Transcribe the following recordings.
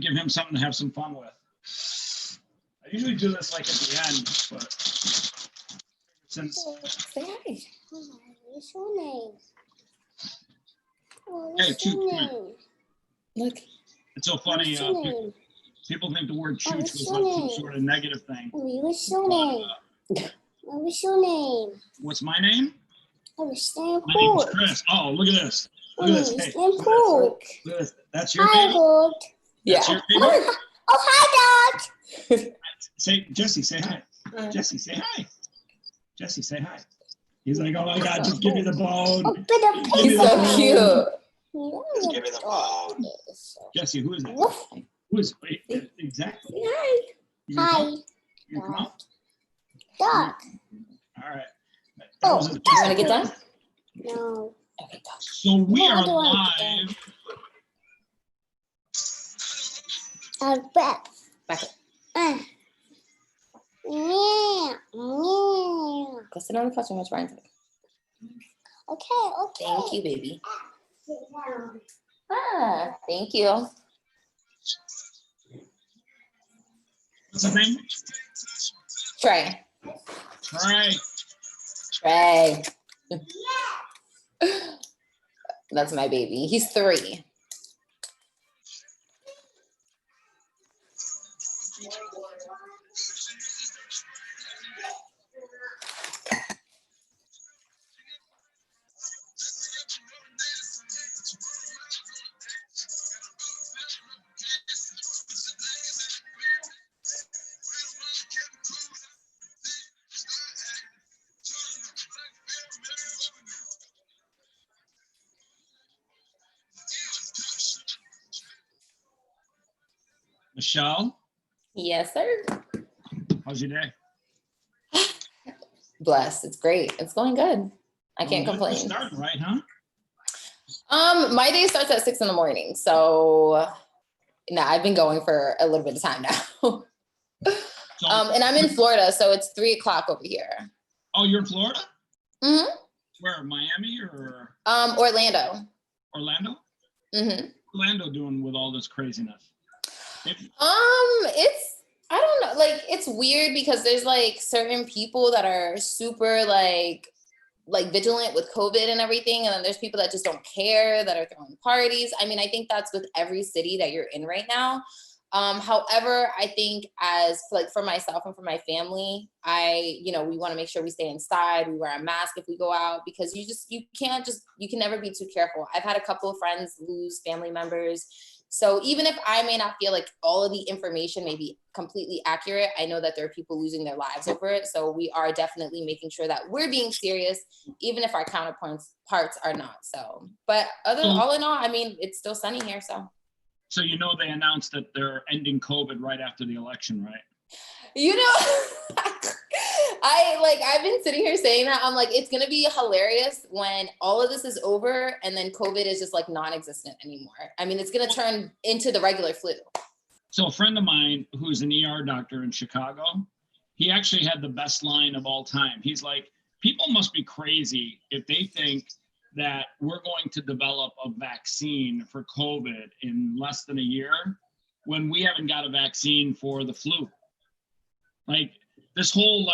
give him something to have some fun with. I usually do this like at the end, but since... Say hi. What's your name? Hey, Chooch. Look. It's so funny. What's your name? People think the word chooch what's was your like some name? sort of negative thing. What's your name? What's your name? What's my name? Oh, Stan My name is Pork. Chris. Oh, look at this. Look at this. Hey, Stan look Pork. at this. That's your Hi, baby? Pork. That's Yeah. your baby? Oh, hi, Dad. Say, Jesse, say hi. Jesse, say hi. Jesse, say hi. He's like, oh my God, just give me the bone. Open the Give me He's the so bone. cute. Just give me the bone. Jesse, who is that? Woof. Who is, wait, exactly. Hi. You gonna Hi. come? You gonna come out? Dog. All right. Oh, Was You want to get done? No. Okay, go. So we How are do I get live. Back. Back up. Yeah. Yeah. Go sit on the couch and watch Ryan. Okay. Thank you, baby. Sit down. Ah, thank you. What's his name? Trey. Trey. Trey. That's my baby. He's 3. Michelle, Yes, sir. how's your day? Blessed. It's great. It's going good. I can't Well, complain. Just starting, right, huh? My day starts at 6 a.m. So I've been going for a little bit of time now. So, And I'm in Florida, so it's 3 o'clock over here. oh, you're in Florida? Mm-hmm. Where, Miami or Orlando. Orlando? Mm-hmm. Orlando doing with all this craziness? It's, I don't know, like, it's weird because there's like certain people that are super like vigilant with COVID and everything. And then there's people that just don't care, that are throwing parties. I mean, I think that's with every city that you're in right now. However, I think as like for myself and for my family, we want to make sure we stay inside. We wear a mask if we go out because you can never be too careful. I've had a couple of friends lose family members. So even if I may not feel like all of the information may be completely accurate, I know that there are people losing their lives over it. So we are definitely making sure that we're being serious, even if our counterparts are not. So, but all in all, I mean, it's still sunny here. So they announced that they're ending COVID right after the election, right? I've been sitting here saying that. I'm like, it's going to be hilarious when all of this is over and then COVID is just like non-existent anymore. I mean, it's going to turn into the regular flu. So a friend of mine who's an ER doctor in Chicago, he actually had the best line of all time. He's like, people must be crazy if they think that we're going to develop a vaccine for COVID in less than a year when we haven't got a vaccine for the flu. Like this whole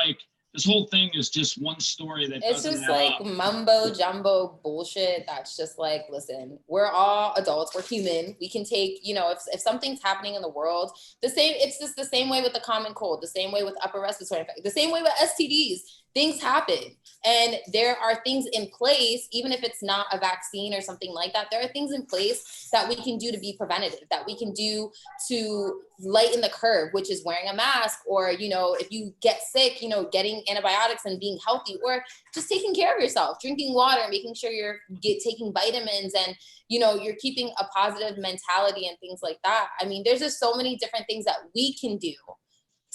thing is just one story that it's doesn't just add like up. mumbo jumbo bullshit. That's just like, listen, we're all adults, we're human. We can take, if something's happening in the world, it's just the same way with the common cold, the same way with upper respiratory infection, the same way with STDs. Things happen and there are things in place, even if it's not a vaccine or something like that, there are things in place that we can do to be preventative, that we can do to lighten the curve, which is wearing a mask or, if you get sick, getting antibiotics and being healthy or just taking care of yourself, drinking water, making sure you're taking vitamins and, you're keeping a positive mentality and things like that. I mean, there's just so many different things that we can do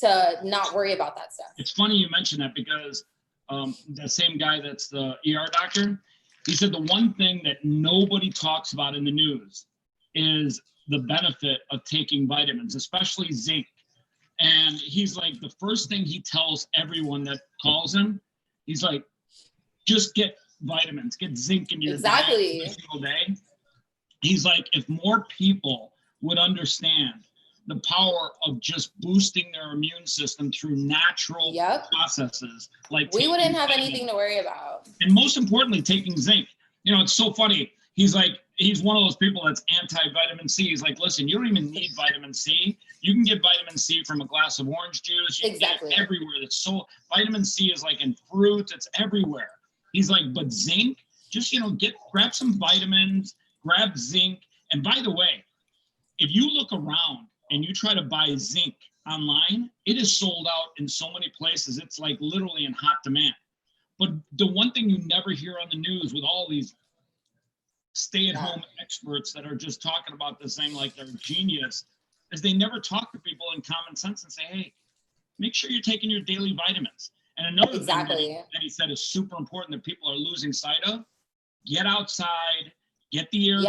to not worry about that stuff. It's funny you mention that because the same guy that's the ER doctor, he said the one thing that nobody talks about in the news is the benefit of taking vitamins, especially zinc. And he's like, the first thing he tells everyone that calls him, he's like, just get vitamins, get zinc in your diet every single day. He's like, if more people would understand the power of just boosting their immune system through natural processes. Like we wouldn't have anything to worry about. And most importantly, taking zinc. You know, it's so funny. He's one of those people that's anti-vitamin C. He's like, listen, you don't even need vitamin C. You can get vitamin C from a glass of orange juice. You can get it everywhere. Vitamin C is like in fruits. It's everywhere. He's like, but zinc, just, you know, grab some vitamins, grab zinc. And by the way, if you look around and you try to buy zinc online, it is sold out in so many places. It's like literally in hot demand. But the one thing you never hear on the news with all these stay-at-home experts that are just talking about this thing like they're genius is they never talk to people in common sense and say, hey, make sure you're taking your daily vitamins. And another thing that he said is super important that people are losing sight of: get outside, get the air,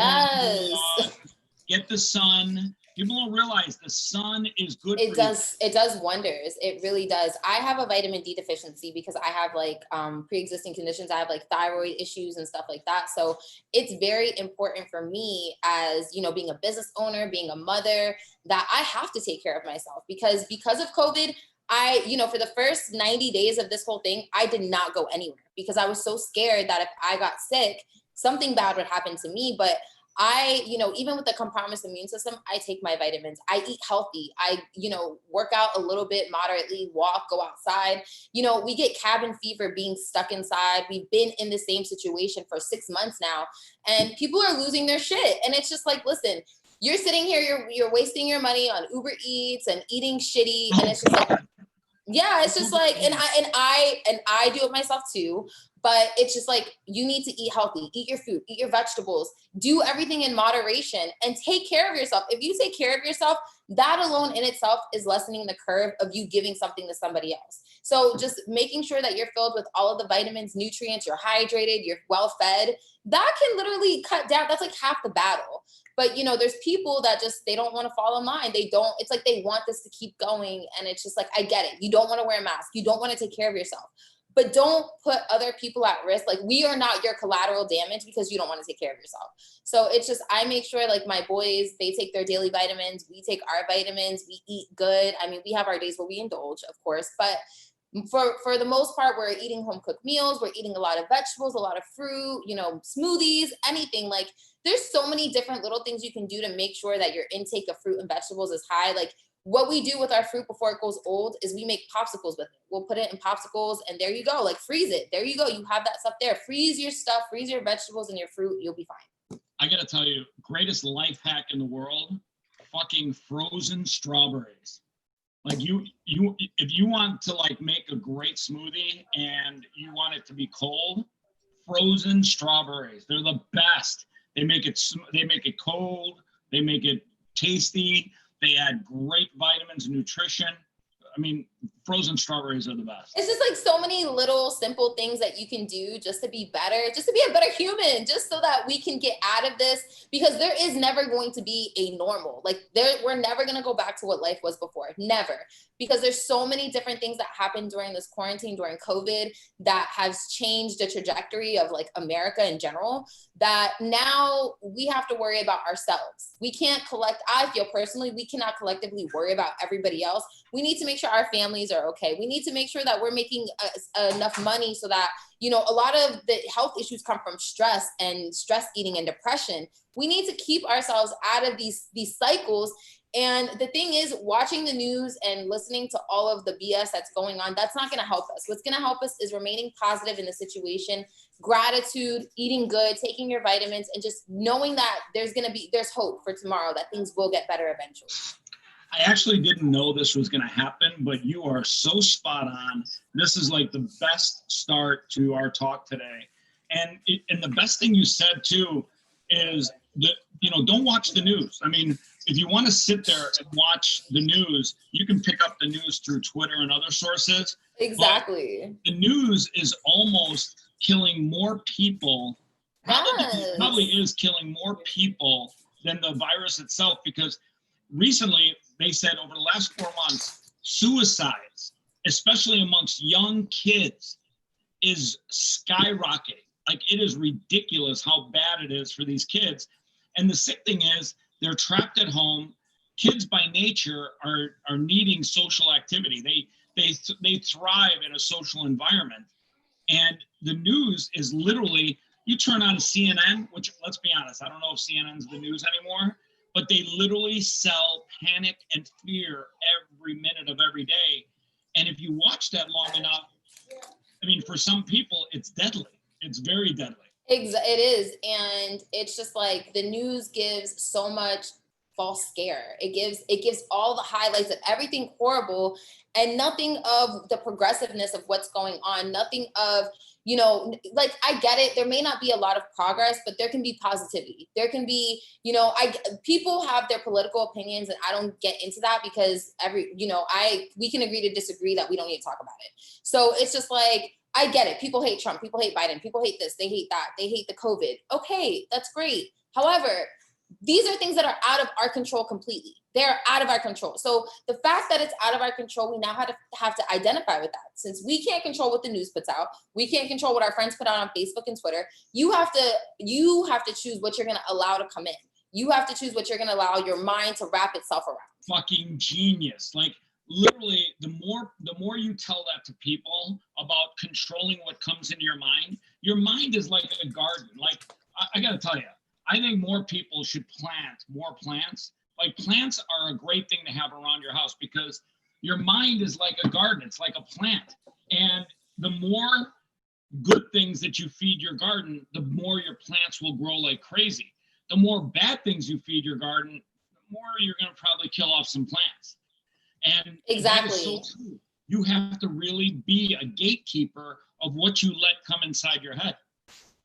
get the sun. People don't realize the sun is good for you. It does wonders. It really does. I have a vitamin D deficiency because I have like pre-existing conditions. I have like thyroid issues and stuff like that. So it's very important for me as, you know, being a business owner, being a mother, that I have to take care of myself because of COVID, for the first 90 days of this whole thing, I did not go anywhere because I was so scared that if I got sick, something bad would happen to me. But even with the compromised immune system, I take my vitamins. I eat healthy. I, work out a little bit moderately, walk, go outside. We get cabin fever being stuck inside. We've been in the same situation for 6 months now, and people are losing their shit. And it's just like, listen, you're sitting here, you're wasting your money on Uber Eats and eating shitty. And it's just like, yeah, it's just like, and I do it myself too. But it's just like, you need to eat healthy, eat your food, eat your vegetables, do everything in moderation and take care of yourself. If you take care of yourself, that alone in itself is lessening the curve of you giving something to somebody else. So just making sure that you're filled with all of the vitamins, nutrients, you're hydrated, you're well fed, that can literally cut down. That's like half the battle. But, there's people that they don't want to fall in line. It's like they want this to keep going. And it's just like, I get it. You don't want to wear a mask. You don't want to take care of yourself. But don't put other people at risk. Like, we are not your collateral damage because you don't want to take care of yourself. So it's just, I make sure like my boys, they take their daily vitamins. We take our vitamins. We eat good. I mean, we have our days where we indulge, of course. But for the most part, we're eating home cooked meals. We're eating a lot of vegetables, a lot of fruit, smoothies, anything. Like, there's so many different little things you can do to make sure that your intake of fruit and vegetables is high. Like, what we do with our fruit before it goes old is we make popsicles with it. We'll put it in popsicles and there you go. Like, freeze it. There you go. You have that stuff there. Freeze your stuff, freeze your vegetables and your fruit. You'll be fine. I got to tell you, greatest life hack in the world, fucking frozen strawberries. Like, if you want to like make a great smoothie and you want it to be cold, frozen strawberries. They're the best. They make it cold. They make it tasty. They add great vitamins and nutrition. I mean, frozen strawberries are the best. It's just like so many little simple things that you can do just to be better, just to be a better human, just so that we can get out of this, because there is never going to be a normal. Like, we're never going to go back to what life was before. Never. Because there's so many different things that happened during this quarantine, during COVID, that has changed the trajectory of like America in general, that now we have to worry about ourselves. We can't I feel personally, we cannot collectively worry about everybody else. We need to make sure our families are okay. We need to make sure that we're making enough money so that, a lot of the health issues come from stress and stress eating and depression. We need to keep ourselves out of these cycles. And the thing is, watching the news and listening to all of the BS that's going on, that's not going to help us. What's going to help us is remaining positive in the situation, gratitude, eating good, taking your vitamins, and just knowing that there's hope for tomorrow, that things will get better eventually. I actually didn't know this was going to happen, but you are so spot on. This is like the best start to our talk today. And the best thing you said too is that, don't watch the news. I mean, if you want to sit there and watch the news, you can pick up the news through Twitter and other sources. Exactly. But the news is almost killing more people. Probably is killing more people than the virus itself, because recently they said over the last 4 months, suicides, especially amongst young kids, is skyrocketing. Like, it is ridiculous how bad it is for these kids. And the sick thing is, they're trapped at home kids by nature are needing social activity. They thrive in a social environment. And the news is literally, you turn on CNN, which, let's be honest, I don't know if CNN's the news anymore, but they literally sell panic and fear every minute of every day. And if you watch that long enough, I mean, for some people, it's deadly. It's very deadly. It is. And it's just like the news gives so much false scare. It gives all the highlights of everything horrible and nothing of the progressiveness of what's going on, nothing of, you know, like, I get it. There may not be a lot of progress, but there can be positivity. There can be, you know, people have their political opinions, and I don't get into that because we can agree to disagree that we don't need to talk about it. So it's just like, I get it. People hate Trump. People hate Biden. People hate this. They hate that. They hate the COVID. Okay, that's great. However, these are things that are out of our control completely. They're out of our control. So the fact that it's out of our control, we now have to identify with that. Since we can't control what the news puts out, we can't control what our friends put out on Facebook and Twitter. You have to choose what you're going to allow to come in. You have to choose what you're going to allow your mind to wrap itself around. Fucking genius. Like, literally, the more you tell that to people about controlling what comes into your mind is like a garden. Like, I got to tell you, I think more people should plant more plants. Like, plants are a great thing to have around your house because your mind is like a garden. It's like a plant. And the more good things that you feed your garden, the more your plants will grow like crazy. The more bad things you feed your garden, the more you're going to probably kill off some plants. And exactly. That is so true. You have to really be a gatekeeper of what you let come inside your head.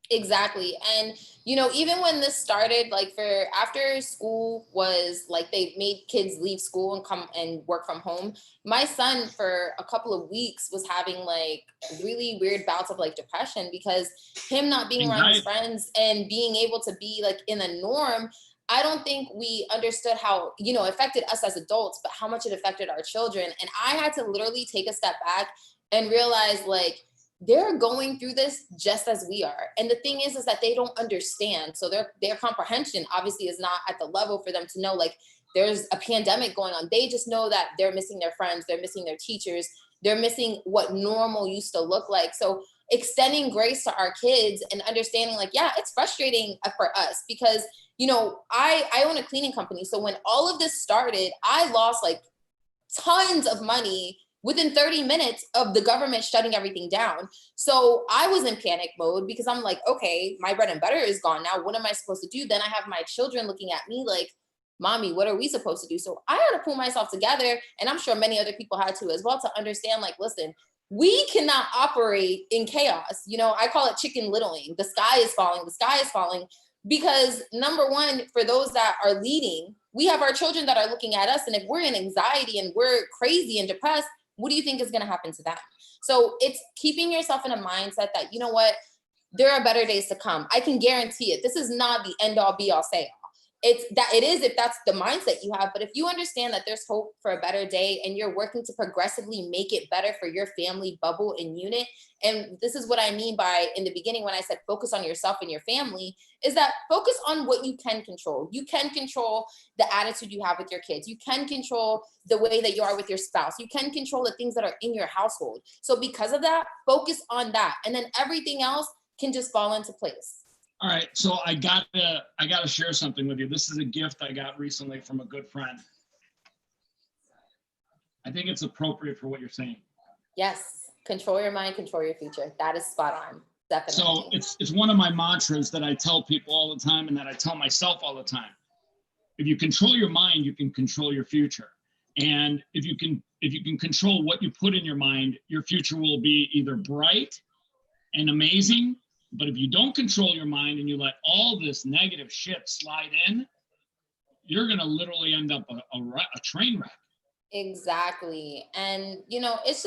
Exactly. And, you know, even when this started, like, after school was like, they made kids leave school and come and work from home. My son for a couple of weeks was having like really weird bouts of like depression because him not being around his friends and being able to be like in a norm. I don't think we understood how, you know, it affected us as adults, but how much it affected our children. And I had to literally take a step back and realize, like, they're going through this just as we are. And the thing is that they don't understand. So their comprehension obviously is not at the level for them to know, like, there's a pandemic going on. They just know that they're missing their friends. They're missing their teachers. They're missing what normal used to look like. So extending grace to our kids and understanding, like, yeah, it's frustrating for us because, you know, I own a cleaning company. So when all of this started, I lost like tons of money within 30 minutes of the government shutting everything down. So I was in panic mode because I'm like, okay, my bread and butter is gone now. What am I supposed to do? Then I have my children looking at me like, mommy, what are we supposed to do? So I had to pull myself together. And I'm sure many other people had to as well, to understand, like, listen, we cannot operate in chaos. You know, I call it chicken littling. The sky is falling. Because number one, for those that are leading, we have our children that are looking at us. And if we're in anxiety and we're crazy and depressed, what do you think is going to happen to them? So it's keeping yourself in a mindset that, you know what, there are better days to come. I can guarantee it. This is not the end all be all say all. It is if that's the mindset you have. But if you understand that there's hope for a better day and you're working to progressively make it better for your family, bubble, and unit. And this is what I mean by, in the beginning, when I said focus on yourself and your family, is that focus on what you can control. You can control the attitude you have with your kids. You can control the way that you are with your spouse. You can control the things that are in your household. So because of that, focus on that. And then everything else can just fall into place. All right, so I gotta share something with you. This is a gift I got recently from a good friend. I think it's appropriate for what you're saying. Yes, control your mind, control your future. That is spot on, definitely. So it's one of my mantras that I tell people all the time and that I tell myself all the time. If you control your mind, you can control your future. And if you can control what you put in your mind, your future will be either bright and amazing. But if you don't control your mind and you let all this negative shit slide in, you're going to literally end up a train wreck. Exactly. And, you know, it's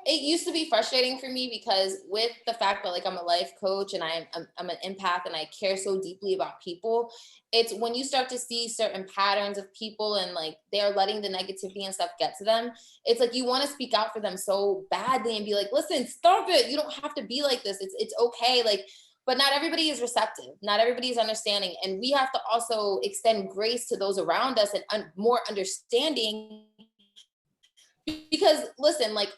it used to be frustrating for me because with the fact that, like, I'm a life coach and I'm an empath and I care so deeply about people, it's when you start to see certain patterns of people and, like, they're letting the negativity and stuff get to them. It's like you want to speak out for them so badly and be like, listen, stop it. You don't have to be like this. It's okay. Like, but not everybody is receptive. Not everybody is understanding. And we have to also extend grace to those around us and more understanding, because listen, like,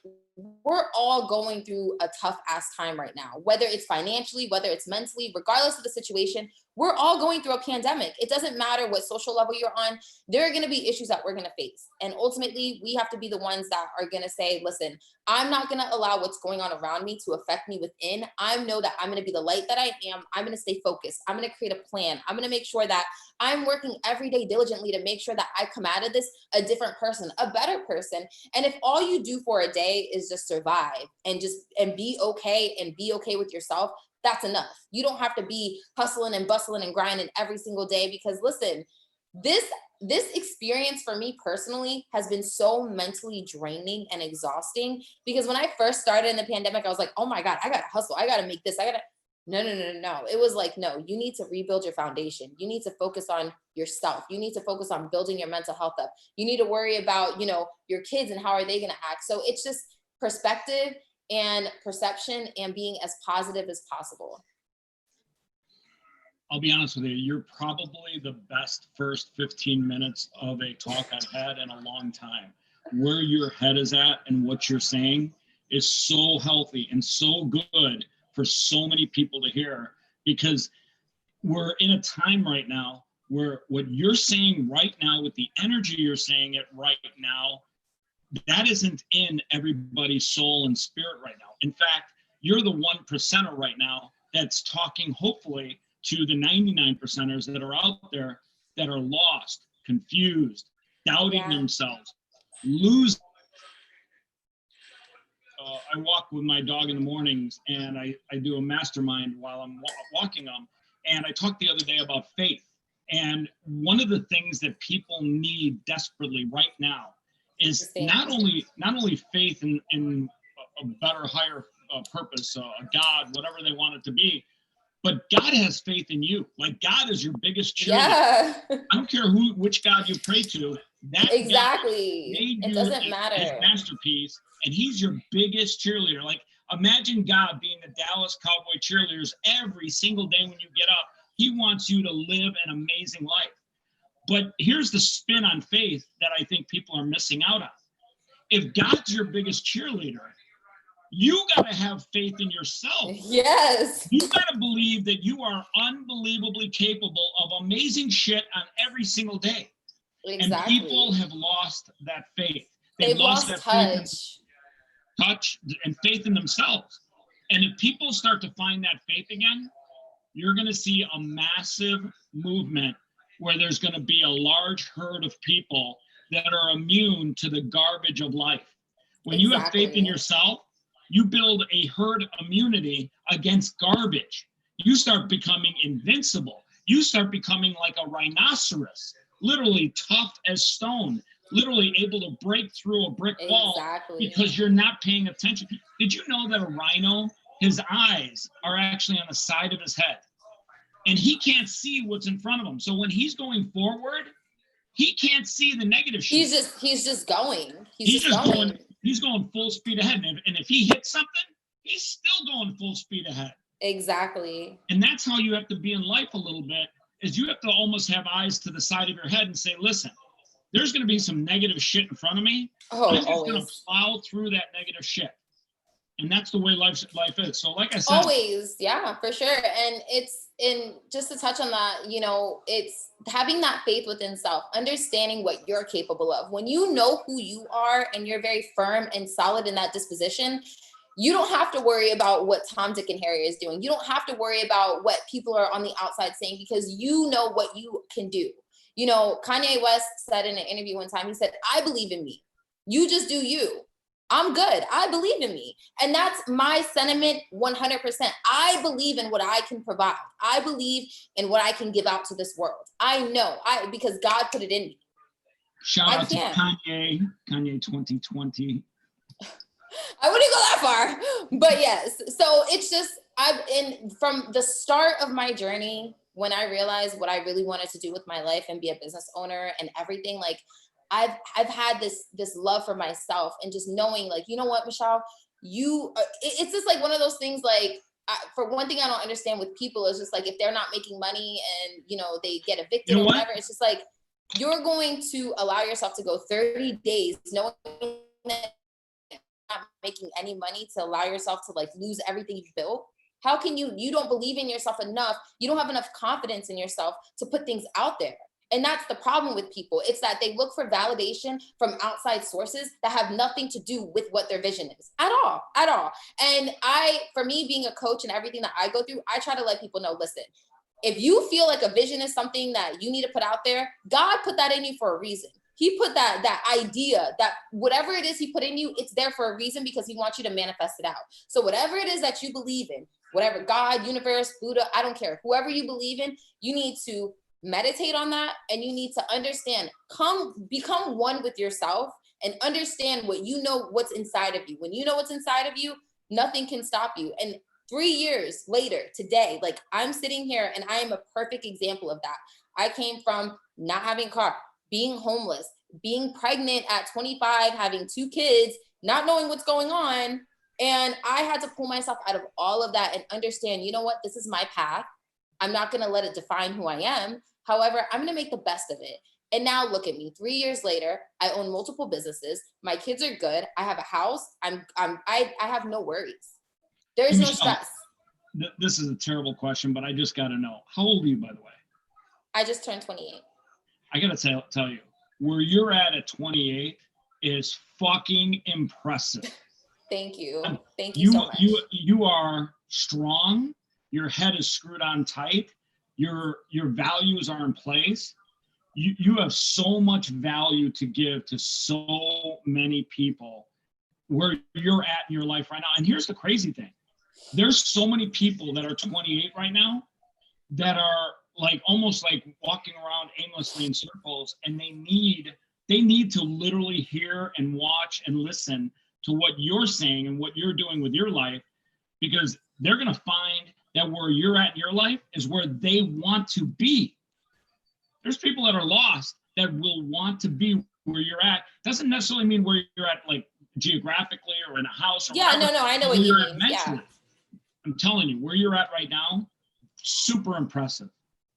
we're all going through a tough ass time right now, whether it's financially, whether it's mentally, regardless of the situation. We're all going through a pandemic. It doesn't matter what social level you're on. There are going to be issues that we're going to face. And ultimately, we have to be the ones that are going to say, listen, I'm not going to allow what's going on around me to affect me within. I know that I'm going to be the light that I am. I'm going to stay focused. I'm going to create a plan. I'm going to make sure that I'm working every day diligently to make sure that I come out of this a different person, a better person. And if all you do for a day is just survive and be okay with yourself, that's enough. You don't have to be hustling and bustling and grinding every single day, because listen, this experience for me personally has been so mentally draining and exhausting, because when I first started in the pandemic, I was like, oh my God, I gotta hustle. I gotta make this. No. It was like, no, you need to rebuild your foundation. You need to focus on yourself. You need to focus on building your mental health up. You need to worry about, your kids and how are they going to act. So it's just perspective and perception and being as positive as possible. I'll be honest with you, you're probably the best first 15 minutes of a talk I've had in a long time. Where your head is at and what you're saying is so healthy and so good for so many people to hear, because we're in a time right now where what you're saying right now, with the energy you're saying it right now, that isn't in everybody's soul and spirit right now. In fact, you're the 1%er right now that's talking, hopefully, to the 99%ers that are out there that are lost, confused, doubting themselves, losing. I walk with my dog in the mornings, and I do a mastermind while I'm walking them. And I talked the other day about faith. And one of the things that people need desperately right now is not only faith in a better, higher purpose, a God, whatever they want it to be, but God has faith in you. Like, God is your biggest cheerleader. Yeah. I don't care which God you pray to. That exactly. God made it doesn't matter. His masterpiece, and he's your biggest cheerleader. Like, imagine God being the Dallas Cowboy cheerleaders every single day when you get up. He wants you to live an amazing life. But here's the spin on faith that I think people are missing out on. If God's your biggest cheerleader, you got to have faith in yourself. Yes. You got to believe that you are unbelievably capable of amazing shit on every single day. Exactly. And people have lost that faith. They've lost that touch and faith in themselves. And if people start to find that faith again, you're going to see a massive movement where there's going to be a large herd of people that are immune to the garbage of life. When you have faith in yourself, you build a herd immunity against garbage. You start becoming invincible. You start becoming like a rhinoceros, literally tough as stone, literally able to break through a brick wall because you're not paying attention. Did you know that a rhino, his eyes are actually on the side of his head, and he can't see what's in front of him? So when he's going forward, he can't see the negative shit. He's just going. He's just going. He's going full speed ahead. And if he hits something, he's still going full speed ahead. Exactly. And that's how you have to be in life a little bit, is you have to almost have eyes to the side of your head and say, listen, there's going to be some negative shit in front of me. I'm just going to plow through that negative shit. And that's the way life is. So like I said. Always, yeah, for sure. And just to touch on that, it's having that faith within self, understanding what you're capable of. When you know who you are and you're very firm and solid in that disposition, you don't have to worry about what Tom, Dick, and Harry is doing. You don't have to worry about what people are on the outside saying, because you know what you can do. Kanye West said in an interview one time, he said, I believe in me. You just do you. I'm good. I believe in me. And that's my sentiment 100%. I believe in what I can provide. I believe in what I can give out to this world. I know, because God put it in me. Shout out to Kanye 2020. I wouldn't go that far, but yes. So it's just, from the start of my journey, when I realized what I really wanted to do with my life and be a business owner and everything, like, I've had this love for myself, and just knowing, like, you know what, Michelle, it's just like one of those things, like, for one thing, I don't understand with people is just like, if they're not making money and, you know, they get evicted You know or what? whatever, it's just like, you're going to allow yourself to go 30 days knowing that you're not making any money to allow yourself to like lose everything you've built. How can you don't believe in yourself enough? You don't have enough confidence in yourself to put things out there. And that's the problem with people. It's that they look for validation from outside sources that have nothing to do with what their vision is at all, at all. And for me, being a coach and everything that I go through, I try to let people know, listen, if you feel like a vision is something that you need to put out there, God put that in you for a reason. He put that idea, that whatever it is he put in you, it's there for a reason, because he wants you to manifest it out. So whatever it is that you believe in, whatever, God, universe, Buddha, I don't care, whoever you believe in, you need to meditate on that, and you need to understand, become one with yourself and understand what's inside of you. When you know what's inside of you, nothing can stop you. And 3 years later today, like, I'm sitting here and I am a perfect example of that. I came from not having a car, being homeless, being pregnant at 25, having 2 kids, not knowing what's going on. And I had to pull myself out of all of that and understand, you know what, this is my path. I'm not going to let it define who I am. However, I'm going to make the best of it. And now look at me, 3 years later, I own multiple businesses. My kids are good. I have a house. I have no worries. There's no stress. This is a terrible question, but I just got to know. How old are you, by the way? I just turned 28. I got to tell you, where you're at 28 is fucking impressive. Thank you. Thank you so much. You are strong. Your head is screwed on tight. Your values are in place. You have so much value to give to so many people where you're at in your life right now. And here's the crazy thing. There's so many people that are 28 right now that are like almost like walking around aimlessly in circles, and they need to literally hear and watch and listen to what you're saying and what you're doing with your life, because they're going to find that where you're at in your life is where they want to be. There's people that are lost that will want to be where you're at. Doesn't necessarily mean where you're at, like geographically or in a house. Or whatever. No, I know what you mean. Yeah. I'm telling you, where you're at right now, super impressive.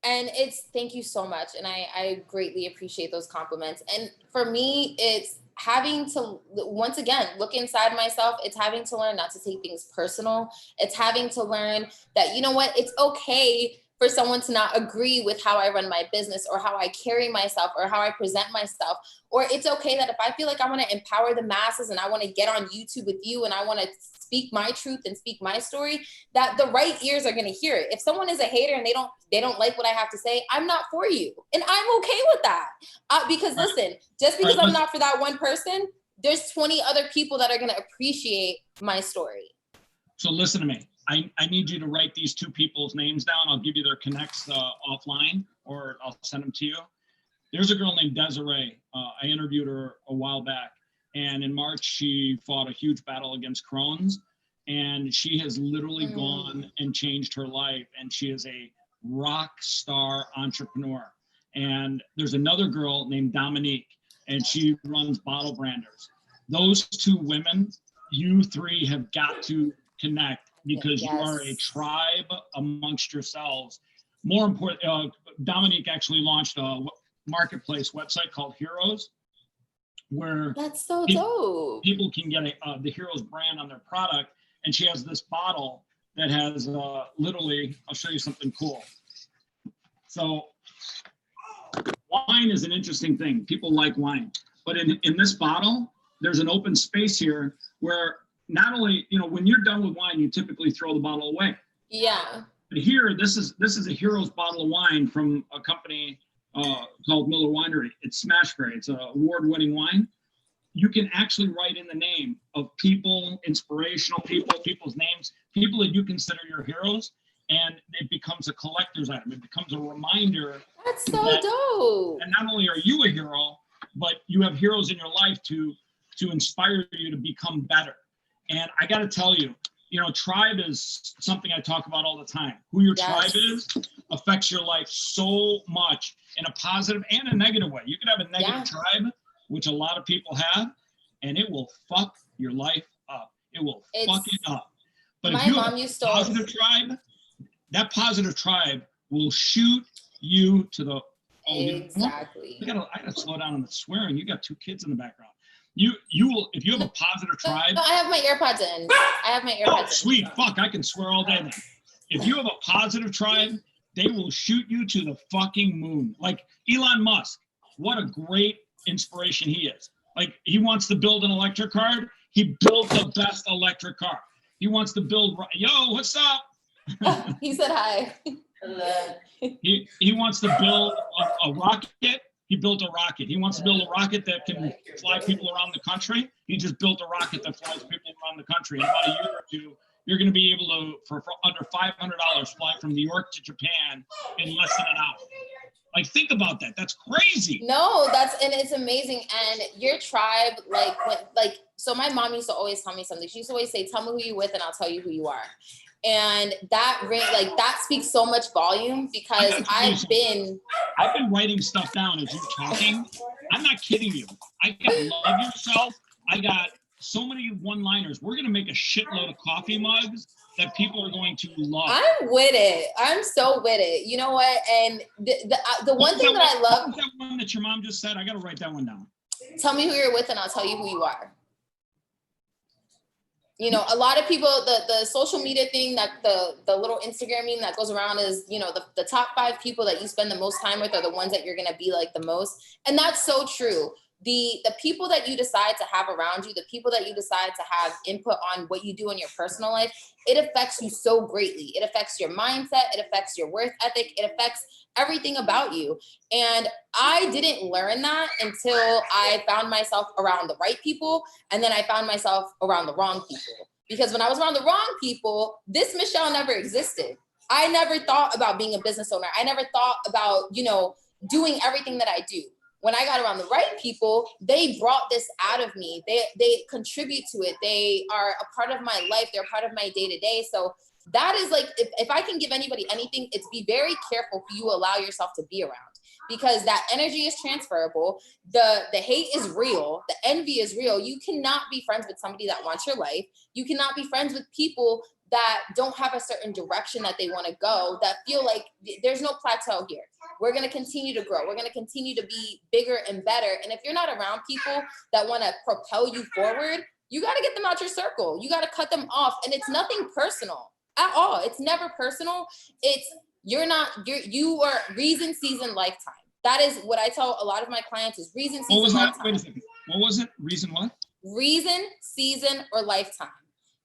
And thank you so much. And I greatly appreciate those compliments. And for me, it's having to, once again, look inside myself. It's having to learn not to take things personal. It's having to learn that, you know what, it's okay for someone to not agree with how I run my business or how I carry myself or how I present myself. Or it's okay that if I feel like I want to empower the masses and I want to get on YouTube with you and I want to speak my truth and speak my story, that the right ears are going to hear it. If someone is a hater and they don't like what I have to say, I'm not for you. And I'm okay with that. Because listen, just because I'm not for that one person, there's 20 other people that are going to appreciate my story. So listen to me. I need you to write these 2 people's names down. I'll give you their connects offline, or I'll send them to you. There's a girl named Desiree. I interviewed her a while back. And in March, she fought a huge battle against Crohn's. And she has literally gone and changed her life. And she is a rock star entrepreneur. And there's another girl named Dominique, and she runs Bottle Branders. Those 2 women, you 3 have got to connect, because you are a tribe amongst yourselves. More important, Dominique actually launched a marketplace website called Heroes, where that's so dope. People can get the Heroes brand on their product. And she has this bottle that has literally, I'll show you something cool. So wine is an interesting thing. People like wine. But in this bottle, there's an open space here where not only, when you're done with wine, you typically throw the bottle away. Yeah. But here, this is a Heroes bottle of wine from a company called Miller Winery. It's smash grade. It's an award-winning wine. You can actually write in the name of people, inspirational people, people's names, people that you consider your heroes, and it becomes a collector's item. It becomes a reminder. That's so dope. And not only are you a hero, but you have heroes in your life to inspire you to become better. And I got to tell you, tribe is something I talk about all the time. Who your tribe is affects your life so much in a positive and a negative way. You could have a negative tribe, which a lot of people have, and it will fuck your life up. It will fuck it up. But My if you mom have used a to positive tribe, that positive tribe will shoot you to the exactly. I gotta slow down on the swearing. You got 2 kids in the background. You will, if you have a positive tribe. No, I have my AirPods in. I have my AirPods in. Sweet, fuck, I can swear all day then. If you have a positive tribe, they will shoot you to the fucking moon. Like Elon Musk, what a great inspiration he is. Like, he wants to build an electric car. He built the best electric car. He wants to build, yo, what's up? He said hi. He wants to build a rocket. He built a rocket. He wants to build a rocket that can fly people around the country. He just built a rocket that flies people around the country. In about a year or two, you're going to be able to, for under $500, fly from New York to Japan in less than an hour. Like, think about that. That's crazy. No, and it's amazing. And your tribe, so my mom used to always tell me something. She used to always say, tell me who you're with and I'll tell you who you are. And that speaks so much volume, because I've been writing stuff down as you're talking. I'm not kidding you. I got Love Yourself. I got so many one-liners. We're going to make a shitload of coffee mugs that people are going to love. I'm with it. I'm so with it. You know what? And the one thing that I love. What was that one that your mom just said? I got to write that one down. Tell me who you're with and I'll tell you who you are. You know, a lot of people, the social media thing, that the little Instagram meme that goes around is, you know, the top 5 people that you spend the most time with are the ones that you're going to be like the most. And that's so true. The people that you decide to have around you, the people that you decide to have input on what you do in your personal life, it affects you so greatly. It affects your mindset. It affects your work ethic. It affects everything about you. And I didn't learn that until I found myself around the right people. And then I found myself around the wrong people. Because when I was around the wrong people, this Michelle never existed. I never thought about being a business owner. I never thought about, you know, doing everything that I do. When I got around the right people, they brought this out of me. They contribute to it. They are a part of my life. They're part of my day-to-day. So that is like, if I can give anybody anything, it's be very careful who you allow yourself to be around, because that energy is transferable. The hate is real. The envy is real. You cannot be friends with somebody that wants your life. You cannot be friends with people that don't have a certain direction that they want to go, that feel like there's no plateau here. We're going to continue to grow. We're going to continue to be bigger and better. And if you're not around people that want to propel you forward, you got to get them out your circle. You got to cut them off. And it's nothing personal at all. It's never personal. You are reason, season, lifetime. That is what I tell a lot of my clients is reason, season, lifetime. Wait a second. What was it? Reason what? Reason, season, or lifetime.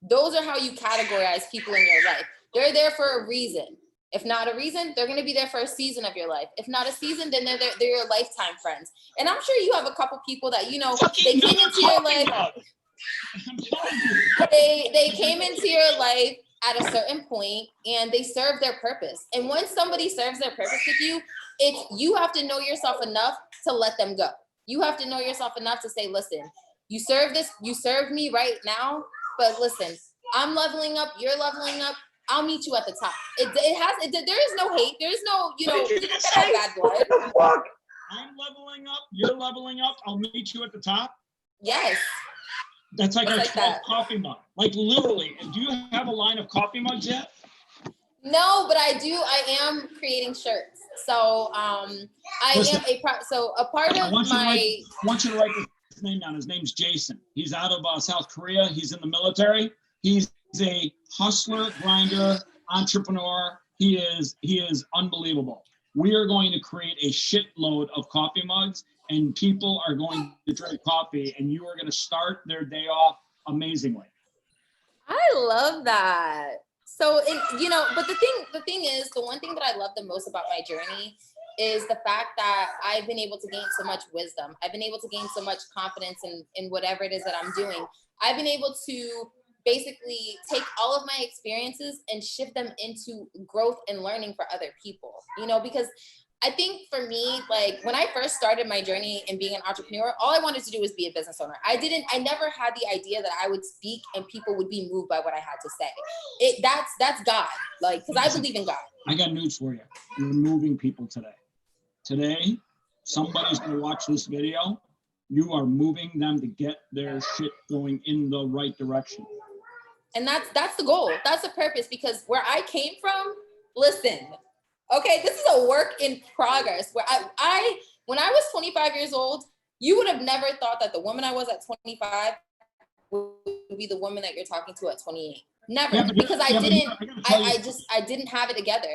Those are how you categorize people in your life. They're there for a reason. If not a reason, they're going to be there for a season of your life. If not a season, then they're your lifetime friends. And I'm sure you have a couple people that, you know, they came into your life. They came into your life at a certain point and they serve their purpose. And when somebody serves their purpose with you, you have to know yourself enough to let them go. You have to know yourself enough to say, listen, you served me right now, but listen, I'm leveling up, you're leveling up. I'll meet you at the top. There is no hate. There's no, you know, bad blood. I'm leveling up, you're leveling up. I'll meet you at the top. Yes. That's like our 12 coffee mug. Like literally. And do you have a line of coffee mugs yet? No, but I do. I am creating shirts. So a part of I want you to write his name down. His name's Jason. He's out of South Korea. He's in the military. He's a hustler, grinder, entrepreneur. He is unbelievable. We are going to create a shitload of coffee mugs, and people are going to drink coffee, and you are going to start their day off amazingly. I love that. So, you know, but the thing is, the one thing that I love the most about my journey is the fact that I've been able to gain so much wisdom. I've been able to gain so much confidence in whatever it is that I'm doing. I've been able to basically take all of my experiences and shift them into growth and learning for other people, you know, because I think for me, like when I first started my journey in being an entrepreneur, all I wanted to do was be a business owner. I never had the idea that I would speak and people would be moved by what I had to say. That's God, like, because I believe in God. I got news for you. You're moving people today. Today, somebody's going to watch this video. You are moving them to get their shit going in the right direction. And that's the goal. That's the purpose, because where I came from, listen, okay, this is a work in progress. Where I when I was 25 years old, you would have never thought that the woman I was at 25 would be the woman that you're talking to at 28. Never, because I didn't have it together.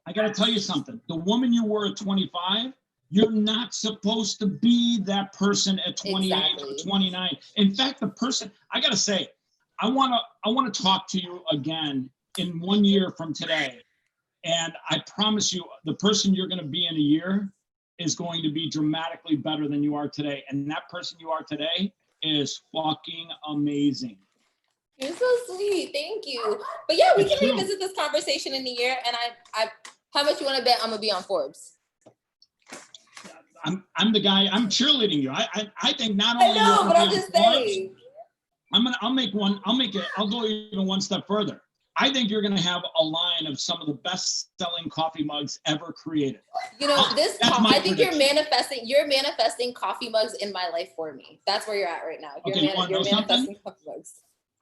I got to tell you something. The woman you were at 25, you're not supposed to be that person at 28 or 29. In fact, the person, I got to say, I want to talk to you again in 1 year from today. And I promise you, the person you're going to be in a year is going to be dramatically better than you are today. And that person you are today is fucking amazing. You're so sweet. Thank you. But yeah, we can revisit this conversation in a year. And I how much you want to bet I'm going to be on Forbes? I'm the guy, I'm cheerleading you. I think not only. I know, but I'm just saying. I'll go even one step further. I think you're going to have a line of some of the best selling coffee mugs ever created. You know, I think you're manifesting coffee mugs in my life for me. That's where you're at right now. You're manifesting coffee mugs.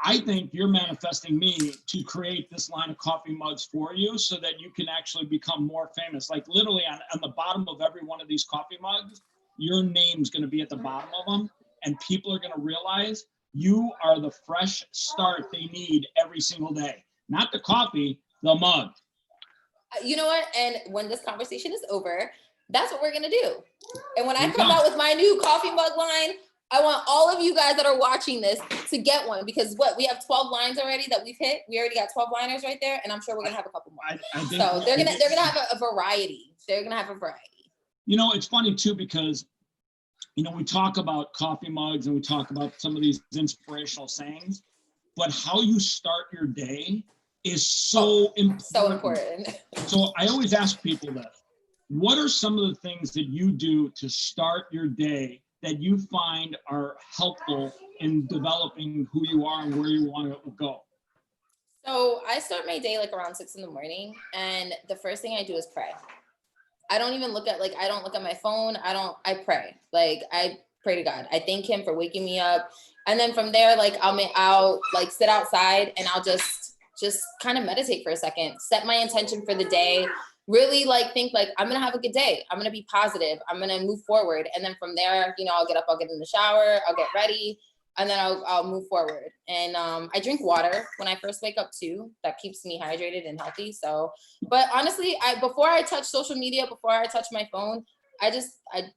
I think you're manifesting me to create this line of coffee mugs for you so that you can actually become more famous. Like literally on the bottom of every one of these coffee mugs, your name's going to be at the bottom of them. And people are going to realize you are the fresh start they need every single day. Not the coffee, the mug. You know what? And when this conversation is over, that's what we're going to do. And when I come out with my new coffee mug line, I want all of you guys that are watching this to get one, because we have 12 lines already that we've hit. We already got 12 liners right there. And I'm sure we're going to have a couple more. So they're going to have a variety. They're going to have a variety. You know, it's funny too, because, you know, we talk about coffee mugs and we talk about some of these inspirational sayings, but how you start your day is so important. So important. So I always ask people this: what are some of the things that you do to start your day that you find are helpful in developing who you are and where you want to go? So I start my day like around 6 a.m. and the first thing I do is pray. I don't look at my phone. I pray. Like I pray to God. I thank him for waking me up. And then from there, like I'll like sit outside and I'll just kind of meditate for a second, set my intention for the day, really like think like I'm going to have a good day. I'm going to be positive. I'm going to move forward. And then from there, you know, I'll get up, I'll get in the shower, I'll get ready, and then I'll move forward. And I drink water when I first wake up too. That keeps me hydrated and healthy. So, but honestly, before I touch social media, before I touch my phone, I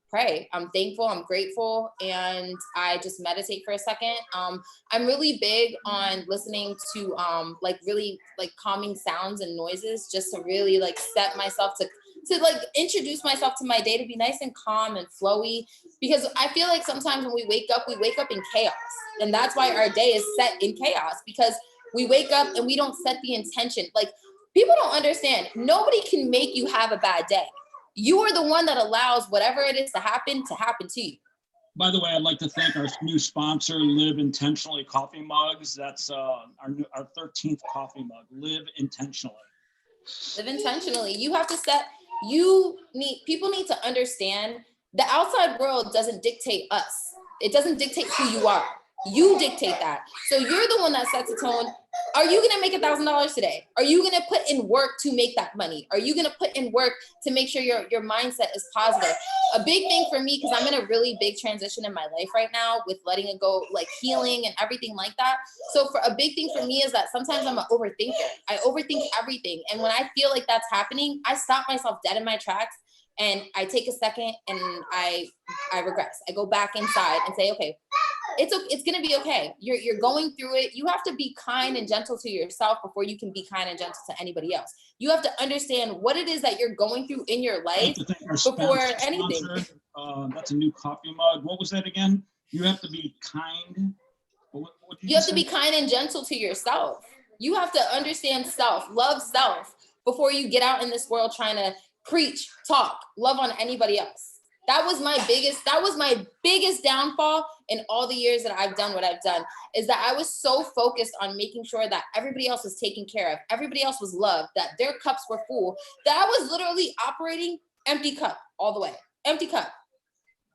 pray. I'm thankful, I'm grateful, and I just meditate for a second. I'm really big on listening to like really like calming sounds and noises, just to really like set myself to like introduce myself to my day, to be nice and calm and flowy, because I feel like sometimes when we wake up in chaos. And that's why our day is set in chaos, because we wake up and we don't set the intention. Like people don't understand. Nobody can make you have a bad day. You are the one that allows whatever it is to happen to you. By the way, I'd like to thank our new sponsor, Live Intentionally Coffee Mugs. That's our 13th coffee mug. Live Intentionally. Live intentionally. You have to people need to understand the outside world doesn't dictate us. It doesn't dictate who you are. You dictate that. So you're the one that sets the tone. Are you going to make $1,000 today? Are you going to put in work to make that money? Are you going to put in work to make sure your mindset is positive? A big thing for me, because I'm in a really big transition in my life right now with letting it go, like healing and everything like that. So for a big thing for me is that sometimes I'm an overthinker. I overthink everything. And when I feel like that's happening, I stop myself dead in my tracks and I take a second and I regress. I go back inside and say, okay, it's going to be okay. You're going through it. You have to be kind and gentle to yourself before you can be kind and gentle to anybody else. You have to understand what it is that you're going through in your life before anything. That's a new coffee mug. What was that again? You have to be kind. You have to be kind and gentle to yourself. You have to understand self, love self before you get out in this world trying to preach, talk, love on anybody else. That was my biggest downfall in all the years that I've done what I've done, is that I was so focused on making sure that everybody else was taken care of. Everybody else was loved, that their cups were full, that I was literally operating empty cup all the way, empty cup.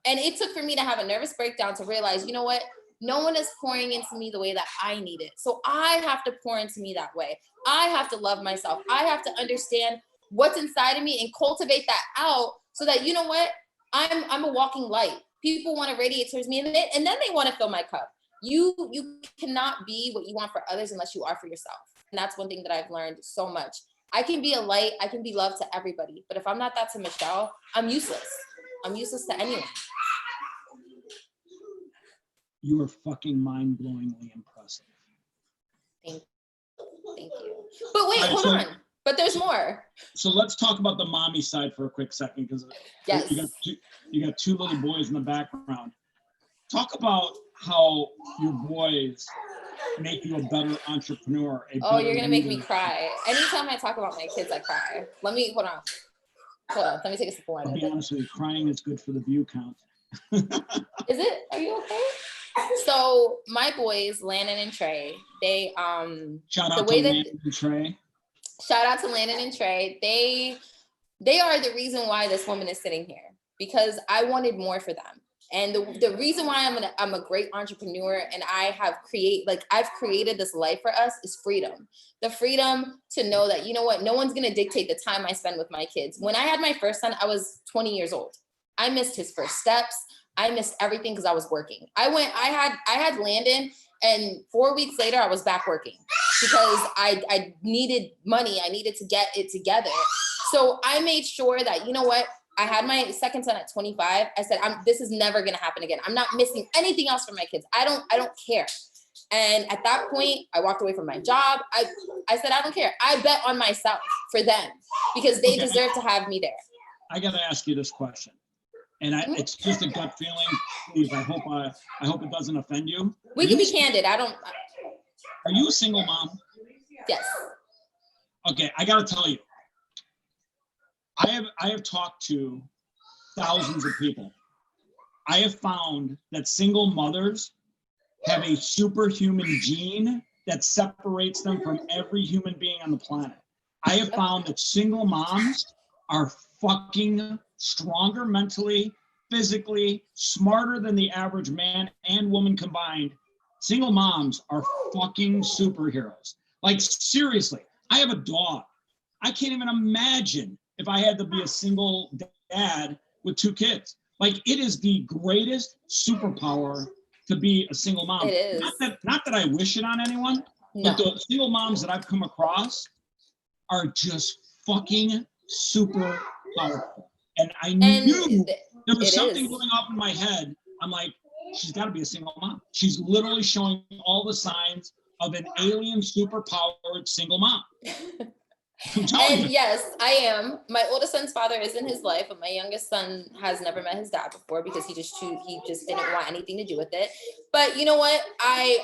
And it took for me to have a nervous breakdown to realize, you know what? No one is pouring into me the way that I need it. So I have to pour into me that way. I have to love myself. I have to understand what's inside of me and cultivate that out so that, you know what, I'm a walking light. People want to radiate towards me, and then they want to fill my cup. You cannot be what you want for others unless you are for yourself. And that's one thing that I've learned so much. I can be a light, I can be love to everybody, but if I'm not that to Michelle, I'm useless. I'm useless to anyone. You are fucking mind-blowingly impressive. Thank you. But wait, hold on. But there's more. So let's talk about the mommy side for a quick second, because yes. you got two little boys in the background. Talk about how your boys make you a better entrepreneur. You're gonna make me cry. Anytime I talk about my kids, I cry. Hold on. Let me take a sip of water. I'll be honest with you, crying is good for the view count. Is it? Are you okay? So my boys, Landon and Trey, they shout out to Landon and Trey. Shout out to Landon and Trey. They are the reason why this woman is sitting here, because I wanted more for them. And the reason why I'm a great entrepreneur and I've created this life for us is freedom. The freedom to know that, you know what, no one's going to dictate the time I spend with my kids. When I had my first son, I was 20 years old. I missed his first steps. I missed everything because I was working. I had Landon, and 4 weeks later I was back working because I needed money. I needed to get it together. So I made sure that, you know what, I had my second son at 25. I said, this is never going to happen again. I'm not missing anything else for my kids. I don't care. And at that point, I walked away from my job. I said, I don't care. I bet on myself for them because they deserve to have me there. I got to ask you this question. And it's just a gut feeling. Please, I hope it doesn't offend you. We can be candid. Are you a single mom? Yes. Okay, I got to tell you. I have talked to thousands of people. I have found that single mothers have a superhuman gene that separates them from every human being on the planet. I have found that single moms are fucking stronger mentally, physically, smarter than the average man and woman combined. Single moms are fucking superheroes. Like, seriously, I have a dog. I can't even imagine if I had to be a single dad with two kids. Like, it is the greatest superpower to be a single mom. It is. Not that I wish it on anyone, but the single moms that I've come across are just fucking super powerful. And I knew there was something going off in my head. I'm like, she's got to be a single mom. She's literally showing all the signs of an alien superpowered single mom. And yes, I am. My oldest son's father is in his life, but my youngest son has never met his dad before because he just didn't want anything to do with it. But you know what?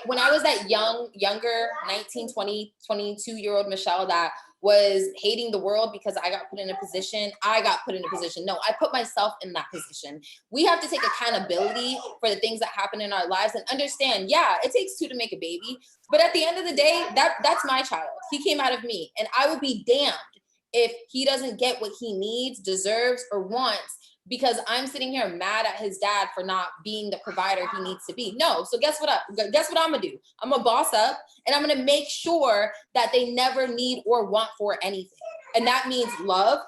When I was that younger 19, 20, 22-year-old Michelle that was hating the world because I got put in a position. No, I put myself in that position. We have to take accountability for the things that happen in our lives and understand, yeah, it takes two to make a baby. But at the end of the day, that's my child. He came out of me, and I would be damned if he doesn't get what he needs, deserves, or wants because I'm sitting here mad at his dad for not being the provider he needs to be. No. So guess what I'm gonna do? I'm gonna boss up, and I'm gonna make sure that they never need or want for anything. And that means love,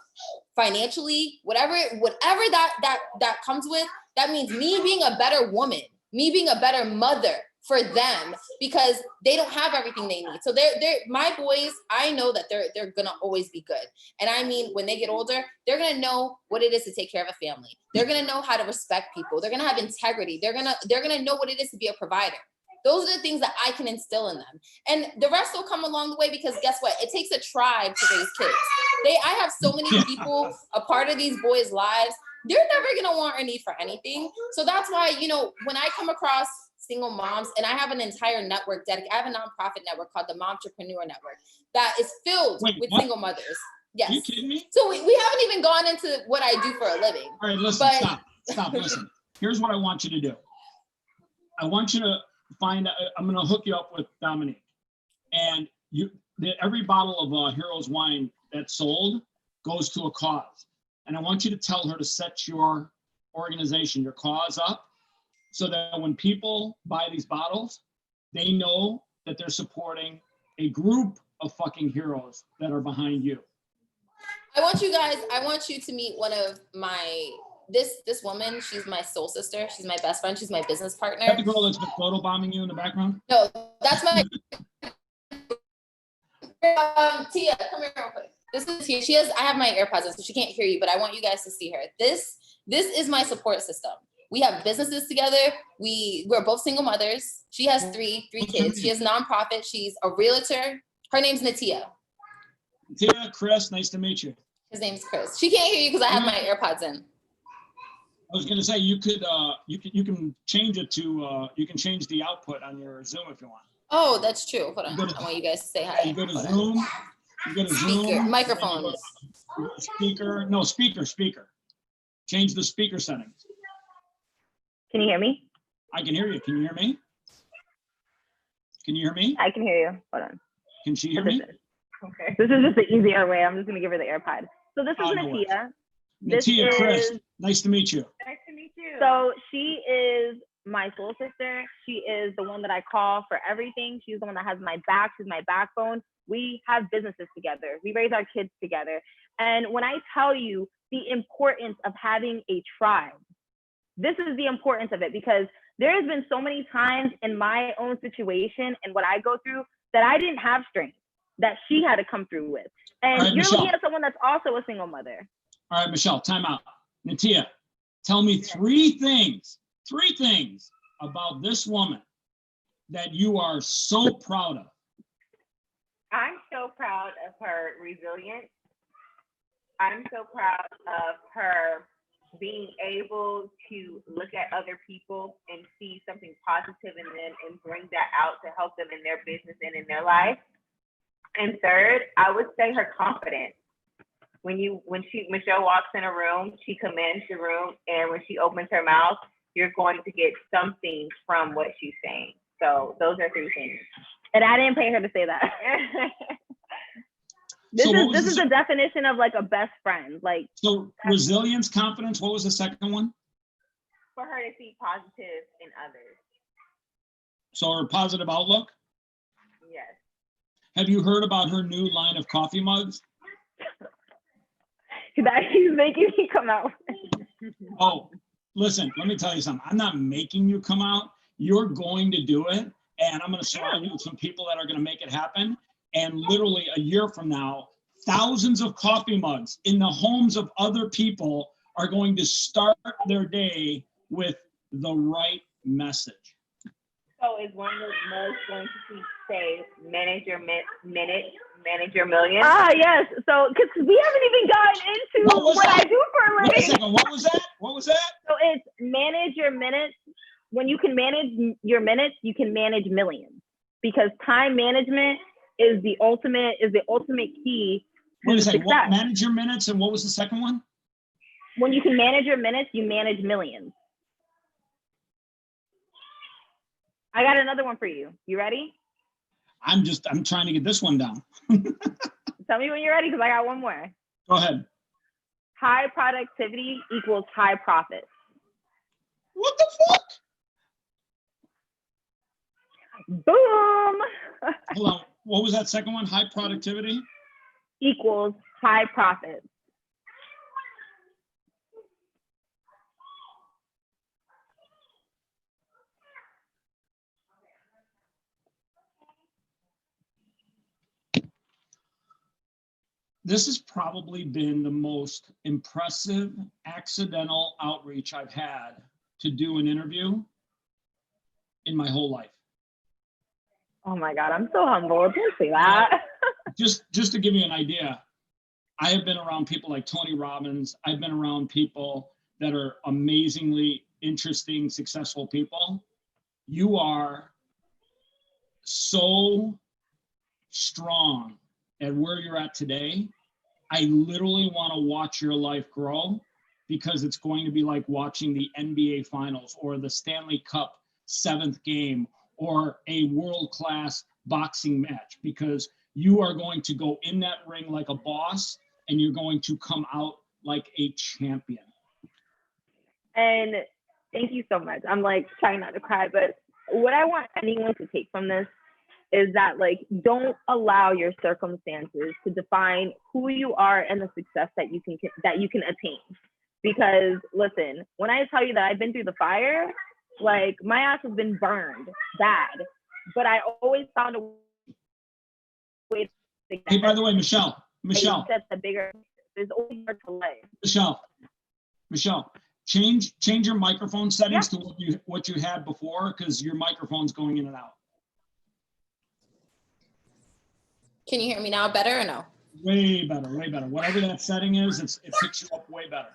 financially, whatever that comes with. That means me being a better woman, me being a better mother for them because they don't have everything they need. So they're my boys. I know that they're gonna always be good. And I mean, when they get older, they're gonna know what it is to take care of a family. They're gonna know how to respect people. They're gonna have integrity. They're gonna know what it is to be a provider. Those are the things that I can instill in them. And the rest will come along the way because guess what? It takes a tribe to raise kids. I have so many people a part of these boys' lives. They're never gonna want or need for anything. So that's why, when I come across single moms, and I have an entire network I have a nonprofit network called the Momtrepreneur Network that is filled with single mothers. Yes. Are you kidding me? So we haven't even gone into what I do for a living. All right, listen, stop, listen. Here's what I want you to do. I want you to I'm going to hook you up with Dominique. And every bottle of Heroes wine that's sold goes to a cause. And I want you to tell her to set your organization, your cause up. so that when people buy these bottles, they know that they're supporting a group of fucking heroes that are behind you. I want you to meet one of my, this woman, she's my soul sister. She's my best friend. She's my business partner. Is that the girl that's been photo bombing you in the background? No, that's my, Tia, come here real quick. This is Tia. I have my AirPods in, so she can't hear you, but I want you guys to see her. This is my support system. We have businesses together. We're both single mothers. She has three kids. She has a nonprofit. She's a realtor. Her name's Natia. Tia, Chris, nice to meet you. His name's Chris. She can't hear you because I have my AirPods in. I was gonna say you can change it to you can change the output on your Zoom if you want. Oh, that's true. Hold on. I want you guys to say hi. You go to Zoom. You go to Speaker, Zoom. microphones. Speaker. No, speaker. Change the speaker settings. Can you hear me? I can hear you. Can you hear me? Can you hear me? I can hear you. Hold on. Can she hear me? Okay. This is just the easier way. I'm just gonna give her the AirPod. So this is Natia. Natia, Chris, nice to meet you. Nice to meet you. So she is my soul sister. She is the one that I call for everything. She's the one that has my back. She's my backbone. We have businesses together. We raise our kids together. And when I tell you the importance of having a tribe, this is the importance of it, because there has been so many times in my own situation and what I go through that I didn't have strength, that she had to come through with. And you're Michelle, looking at someone that's also a single mother. All right, Michelle, time out. Natia, tell me three things about this woman that you are so proud of. I'm so proud of her resilience. I'm so proud of her being able to look at other people and see something positive in them and bring that out to help them in their business and in their life. And third, I would say her confidence. When Michelle walks in a room, she commands the room, and when she opens her mouth, you're going to get something from what she's saying. So those are three things. And I didn't pay her to say that. This is the definition of like a best friend. Like, so resilience, confidence. What was the second one? For her to see positive in others. So her positive outlook. Yes. Have you heard about her new line of coffee mugs? That he's making me come out. Oh, listen, let me tell you something. I'm not making you come out. You're going to do it. And I'm going to surround you with some people that are going to make it happen. And literally a year from now, thousands of coffee mugs in the homes of other people are going to start their day with the right message. So is one of those mugs going to say, manage your minute, manage your million? Ah, yes. So, because we haven't even gotten into what I do for a living. Wait a second. What was that? So it's manage your minutes. When you can manage your minutes, you can manage millions, because time management is the ultimate key to success. What, manage your minutes, and what was the second one? When you can manage your minutes, you manage millions. I got another one for you. You ready? I'm trying to get this one down. Tell me when you're ready, because I got one more. Go ahead. High productivity equals high profit. What the fuck? Boom. Hold on. What was that second one? High productivity equals high profit. This has probably been the most impressive accidental outreach I've had to do an interview in my whole life. Oh my God, I'm so humbled. Don't say that. Just to give you an idea, I have been around people like Tony Robbins. I've been around people that are amazingly interesting, successful people. You are so strong at where you're at today. I literally want to watch your life grow, because it's going to be like watching the NBA Finals or the Stanley Cup 7th game or a world-class boxing match, because you are going to go in that ring like a boss, and you're going to come out like a champion. And Thank you so much. I'm like trying not to cry, but what I want anyone to take from this is that like don't allow your circumstances to define who you are and the success that you can attain. Because listen, when I tell you that I've been through the fire, like my ass has been burned bad, but I always found a way to get. Hey, by the way, Michelle, That's the bigger. There's always more to life. Michelle, change your microphone settings to what you had before, because your microphone's going in and out. Can you hear me now better or no? Way better, way better. Whatever that setting is, it picks you up way better.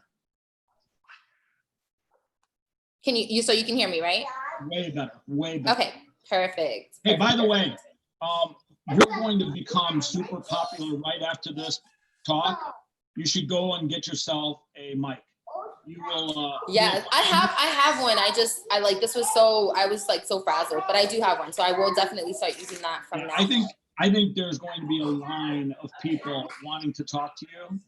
Can you so you can hear me, right? Way better, way better. Okay, perfect. Hey, by the way, you're going to become super popular right after this talk. You should go and get yourself a mic. You will. Yeah, I have one. I like, this was I was like so frazzled, but I do have one. So I will definitely start using that from now. I think there's going to be a line of people wanting to talk to you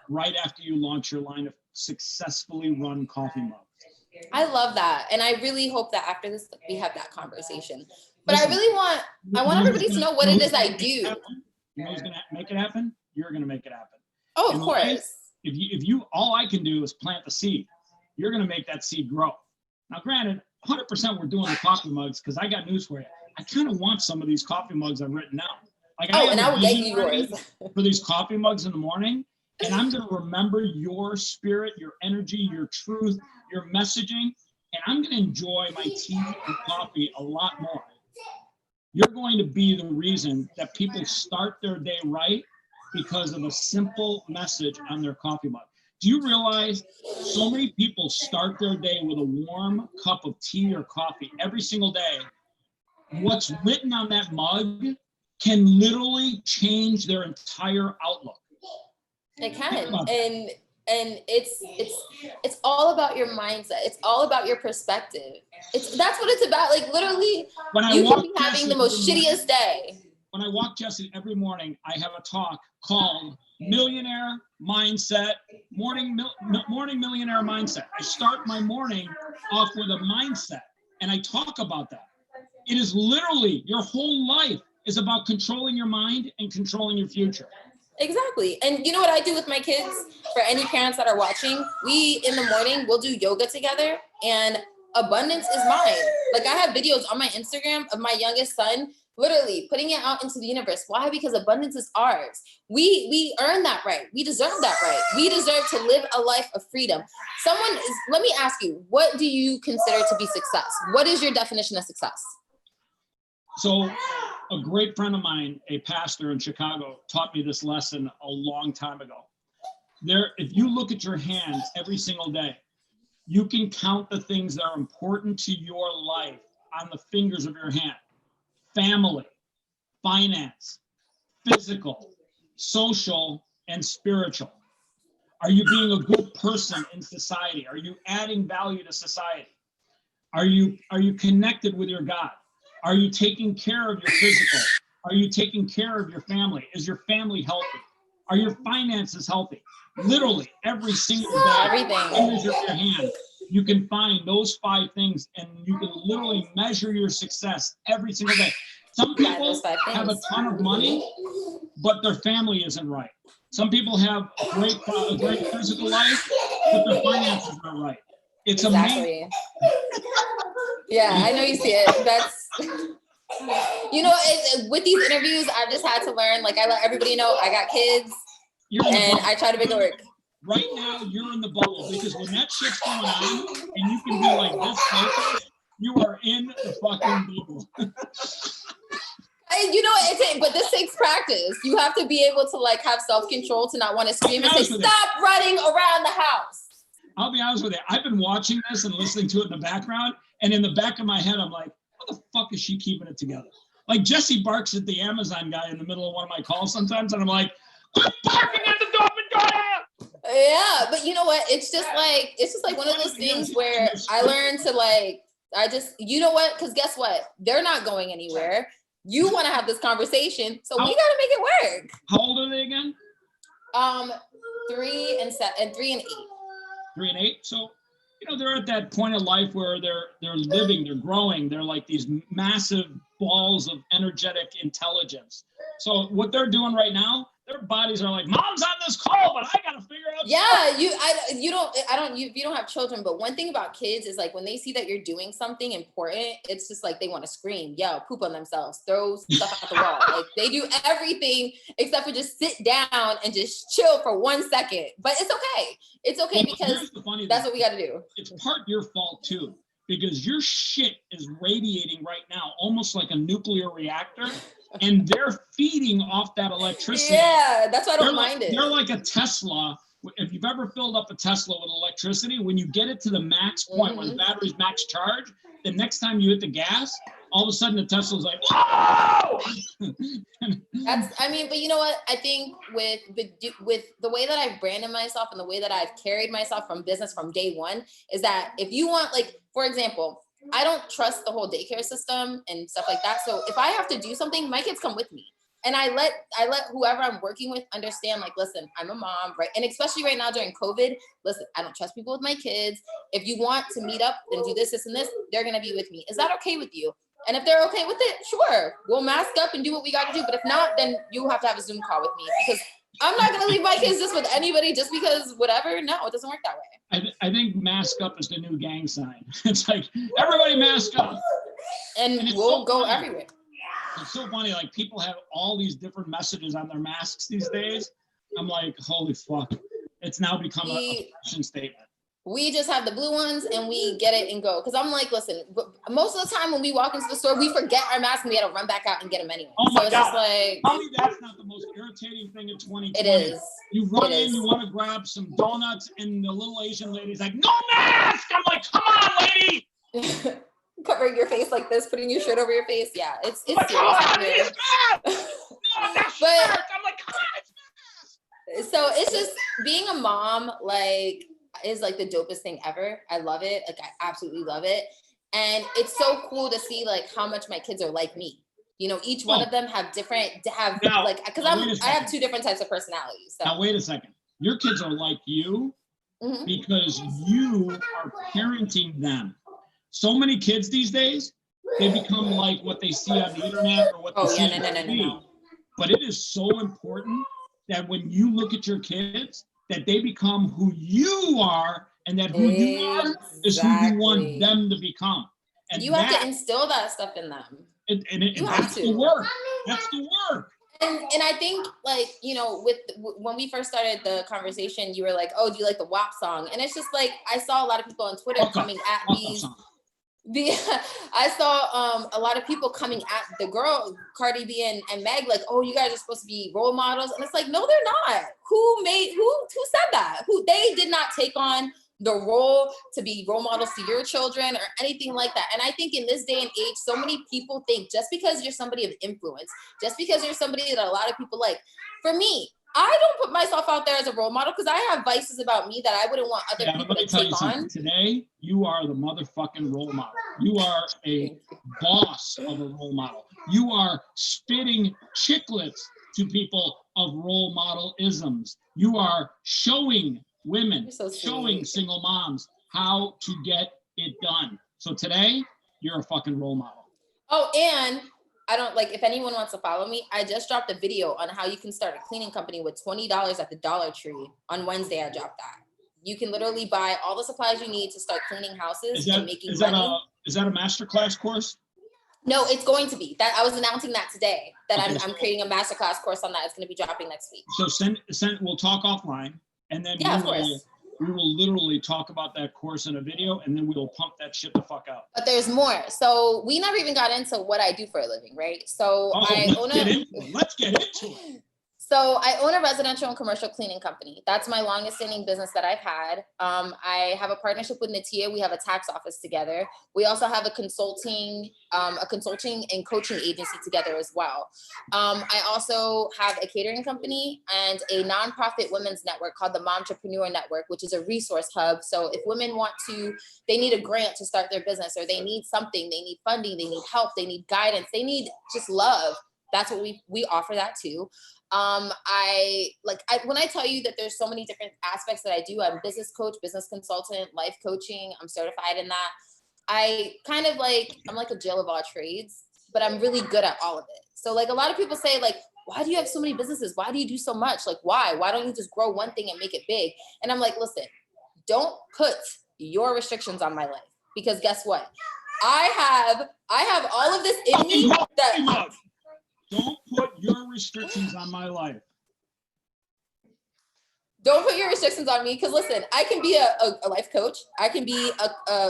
right after you launch your line of successfully run coffee mugs. I love that. And I really hope that after this, we have that conversation. But listen, I want everybody to know what it is I do. You know who's going to make it happen? You're going to make it happen. Oh, of course. If you, all I can do is plant the seed, you're going to make that seed grow. Now, granted, 100% we're doing the coffee mugs because I got news for you. I kind of want some of these coffee mugs I've written out. Like, I will get you yours. For these coffee mugs in the morning. And I'm going to remember your spirit, your energy, your truth, your messaging, and I'm going to enjoy my tea and coffee a lot more. You're going to be the reason that people start their day right because of a simple message on their coffee mug. Do you realize so many people start their day with a warm cup of tea or coffee every single day? What's written on that mug can literally change their entire outlook. It can, and it's all about your mindset. It's all about your perspective. That's what it's about. Like literally, you can be having the most shittiest day. When I walk Jesse every morning, I have a talk called Millionaire Mindset, Morning Millionaire Mindset. I start my morning off with a mindset, and I talk about that. It is literally your whole life is about controlling your mind and controlling your future. Exactly. And you know what I do with my kids? For any parents that are watching, we in the morning, we'll do yoga together, and abundance is mine. Like I have videos on my Instagram of my youngest son literally putting it out into the universe. Why? Because abundance is ours. We earn that right. We deserve that right. We deserve to live a life of freedom. Let me ask you, what do you consider to be success? What is your definition of success? So a great friend of mine, a pastor in Chicago, taught me this lesson a long time ago. If you look at your hand every single day, you can count the things that are important to your life on the fingers of your hand. Family, finance, physical, social, and spiritual. Are you being a good person in society? Are you adding value to society? Are you connected with your God? Are you taking care of your physical? Are you taking care of your family? Is your family healthy? Are your finances healthy? Literally every single day, everything. Fingers of your hand, you can find those 5 things, and you can literally measure your success every single day. Some people have a ton of money, but their family isn't right. Some people have a great physical life, but their finances aren't right. It's amazing. Yeah, I know you see it. That's, you know, with these interviews, I've just had to learn, like I let everybody know I got kids and I try to make it work. Right now, you're in the bubble because when that shit's going on and you can be like this focused, you are in the fucking bubble. You know, but this takes practice. You have to be able to like have self-control to not want to scream and say, stop running around the house. I'll be honest with you. I've been watching this and listening to it in the background. And in the back of my head, I'm like, how the fuck is she keeping it together? Like Jesse barks at the Amazon guy in the middle of one of my calls sometimes. And I'm like, quit barking at the door. Yeah, but you know what? It's just like one of those things where I learned to you know what? Because guess what? They're not going anywhere. You want to have this conversation. So we got to make it work. How old are they again? 3 and 8. 3 and 8. So they're at that point of life where they're living, they're growing, they're like these massive balls of energetic intelligence. So what they're doing right now, their bodies are like, mom's on this call, but I gotta figure out. Yeah, if you don't have children, but one thing about kids is like when they see that you're doing something important, it's just like they want to scream, yell, poop on themselves, throw stuff at the wall. Like they do everything except for just sit down and just chill for 1 second. But it's okay. It's okay because that's what we got to do. It's part your fault too, because your shit is radiating right now, almost like a nuclear reactor. And they're feeding off that electricity. Yeah, that's why I don't mind it. They're like a Tesla. If you've ever filled up a Tesla with electricity, when you get it to the max point where the battery's max charge, the next time you hit the gas, all of a sudden the Tesla's like, whoa! But you know what? I think with the way that I've branded myself and the way that I've carried myself from business from day one is that if you want, like, for example, I don't trust the whole daycare system and stuff like that. So if I have to do something, my kids come with me. And I let whoever I'm working with understand, like, listen, I'm a mom, right? And especially right now during COVID, listen, I don't trust people with my kids. If you want to meet up and do this, and this, they're going to be with me. Is that okay with you? And if they're okay with it, sure, we'll mask up and do what we got to do. But if not, then you have to have a Zoom call with me because I'm not going to leave my kids just with anybody just because whatever. No, it doesn't work that way. I think mask up is the new gang sign. It's like, everybody mask up. And we'll go everywhere. It's so funny. Like, people have all these different messages on their masks these days. I'm like, holy fuck. It's now become a fashion statement. We just have the blue ones and we get it and go. Because I'm like, listen, most of the time when we walk into the store, we forget our mask and we got to run back out and get them anyway. Oh my so it's God. just like, tell me that's not the most irritating thing in 2020. It is. You run in, you want to grab some donuts, and the little Asian lady's like, no mask! I'm like, come on, lady! Covering your face like this, putting your shirt over your face. Yeah, it's like, serious out here. No, that's shirt. I'm like, come on, it's mask! So it's just being a mom, like, is like the dopest thing ever. I love it. Like, I absolutely love it. And it's so cool to see like how much my kids are like me. You know, each one of them have because I have 2 different types of personalities. So. Now, wait a second. Your kids are like you because you are parenting them. So many kids these days, they become like what they see on the internet or what they see on TV. No. But it is so important that when you look at your kids, that they become who you are, and that who you are is who you want them to become. And you have to instill that stuff in them. And that's the work. That's the work. And I think, like, you know, when we first started the conversation, you were like, oh, do you like the WAP song? And it's just like, I saw a lot of people on Twitter coming at me. I saw a lot of people coming at the girl, Cardi B and Meg, like, oh, you guys are supposed to be role models. And it's like, no, they're not. Who said that? They did not take on the role to be role models to your children or anything like that. And I think in this day and age, so many people think just because you're somebody of influence, just because you're somebody that a lot of people like, for me, I don't put myself out there as a role model because I have vices about me that I wouldn't want other people to take on. Today, you are the motherfucking role model. You are a boss of a role model. You are spitting chiclets to people of role model isms. You are showing women, showing single moms how to get it done. So today, you're a fucking role model. Oh, and I don't like, if anyone wants to follow me, I just dropped a video on how you can start a cleaning company with $20 at the Dollar Tree. On Wednesday, I dropped that. You can literally buy all the supplies you need to start cleaning houses and making money. Is that a masterclass course? No, it's going to be. That I was announcing that today, that I'm creating a masterclass course on that. It's going to be dropping next week. So we'll talk offline, and then we will literally talk about that course in a video, and then we will pump that shit the fuck out. But there's more. So we never even got into what I do for a living, right? So let's get into it. So I own a residential and commercial cleaning company. That's my longest standing business that I've had. I have a partnership with Natia. We have a tax office together. We also have a consulting and coaching agency together as well. I also have a catering company and a nonprofit women's network called the Momtrepreneur Network, which is a resource hub. So if women they need a grant to start their business, or they need something, they need funding, they need help, they need guidance, they need just love. That's what we offer that too. When I tell you that there's so many different aspects that I do, I'm business coach, business consultant, life coaching. I'm certified in that. I'm like a jill of all trades, but I'm really good at all of it. So like a lot of people say like, why do you have so many businesses? Why do you do so much? Like, why don't you just grow one thing and make it big? And I'm like, listen, don't put your restrictions on my life, because guess what? I have all of this in me that don't put your restrictions on my life. Don't put your restrictions on me, because listen, I can be a life coach. I can be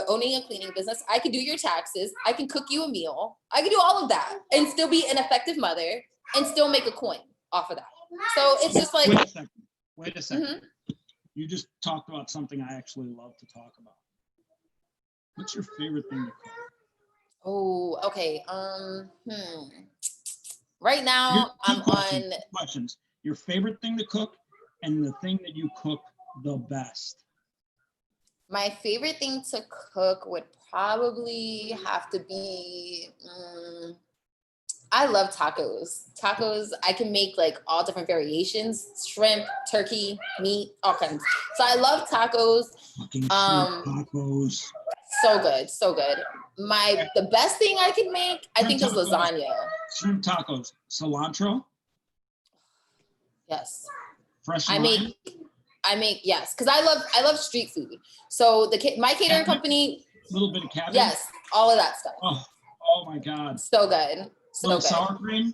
owning a cleaning business. I can do your taxes. I can cook you a meal. I can do all of that and still be an effective mother and still make a coin off of that. So it's just like, wait a second. Mm-hmm. You just talked about something I actually love to talk about. What's your favorite thing to cook? Oh, okay. Right now I'm on questions. Your favorite thing to cook and the thing that you cook the best. My favorite thing to cook would probably have to be, I love tacos. Tacos, I can make like all different variations, shrimp, turkey, meat, all kinds. So I love tacos. Tacos. So good, so good. The best thing I can make, I think, is lasagna. Shrimp tacos, cilantro. Yes. Fresh lime. I make yes, because I love street food. So my catering company. A little bit of cabbage. Yes, all of that stuff. Oh my God. So good. So good. Sour cream.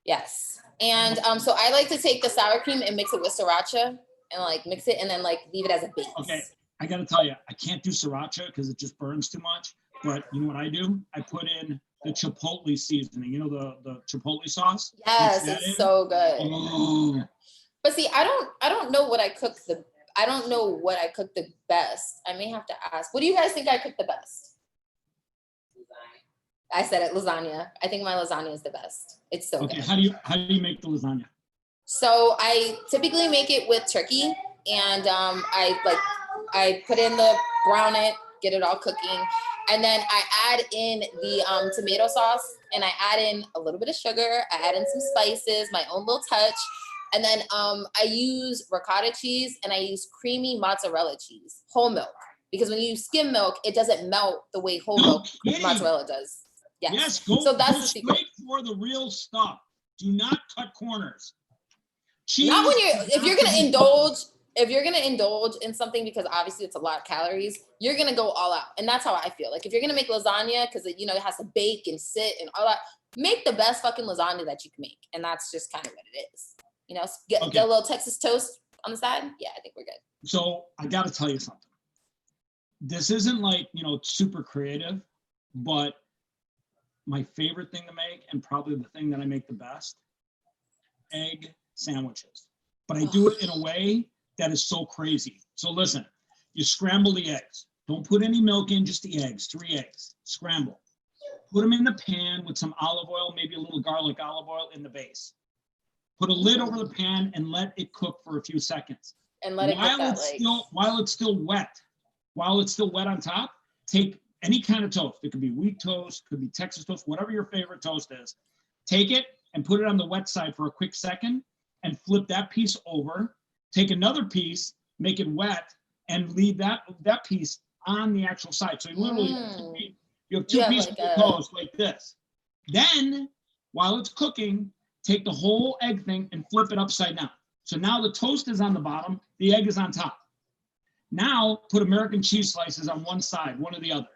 Yes, and so I like to take the sour cream and mix it with sriracha and like mix it and then like leave it as a base. Okay, I got to tell you, I can't do sriracha because it just burns too much. But you know what I do? I put in the chipotle seasoning. You know the chipotle sauce. Yes, it's so good. Oh. But see, I don't know what I cook the best. I may have to ask. What do you guys think I cook the best? I said it, lasagna. I think my lasagna is the best. It's so good. How do you make the lasagna? So I typically make it with turkey, and I put in brown it, get it all cooking, and then I add in the tomato sauce, and I add in a little bit of sugar. I add in some spices, my own little touch. And then I use ricotta cheese and I use creamy mozzarella cheese, whole milk. Because when you use skim milk, it doesn't melt the way whole milk mozzarella does. Yes, so that's the secret. Straight for the real stuff. Do not cut corners. Cheese. Not when if you're gonna indulge in something, because obviously it's a lot of calories, you're gonna go all out. And that's how I feel. Like if you're gonna make lasagna, because it has to bake and sit and all that, make the best fucking lasagna that you can make. And that's just kind of what it is. Get a little Texas toast on the side. Yeah, I think we're good. So I got to tell you something. This isn't like, super creative, but my favorite thing to make, and probably the thing that I make the best, egg sandwiches. But I do it in a way that is so crazy. So listen, you scramble the eggs. Don't put any milk in, just the eggs, 3 eggs. Scramble. Put them in the pan with some olive oil, maybe a little garlic olive oil in the base. Put a lid over the pan and let it cook for a few seconds. And let it while it's still wet. While it's still wet on top, take any kind of toast. It could be wheat toast, could be Texas toast, whatever your favorite toast is. Take it and put it on the wet side for a quick second and flip that piece over. Take another piece, make it wet, and leave that piece on the actual side. So you literally you have two pieces of toast like this. Then, while it's cooking, take the whole egg thing and flip it upside down. So now the toast is on the bottom, the egg is on top. Now put American cheese slices on one side, one or the other.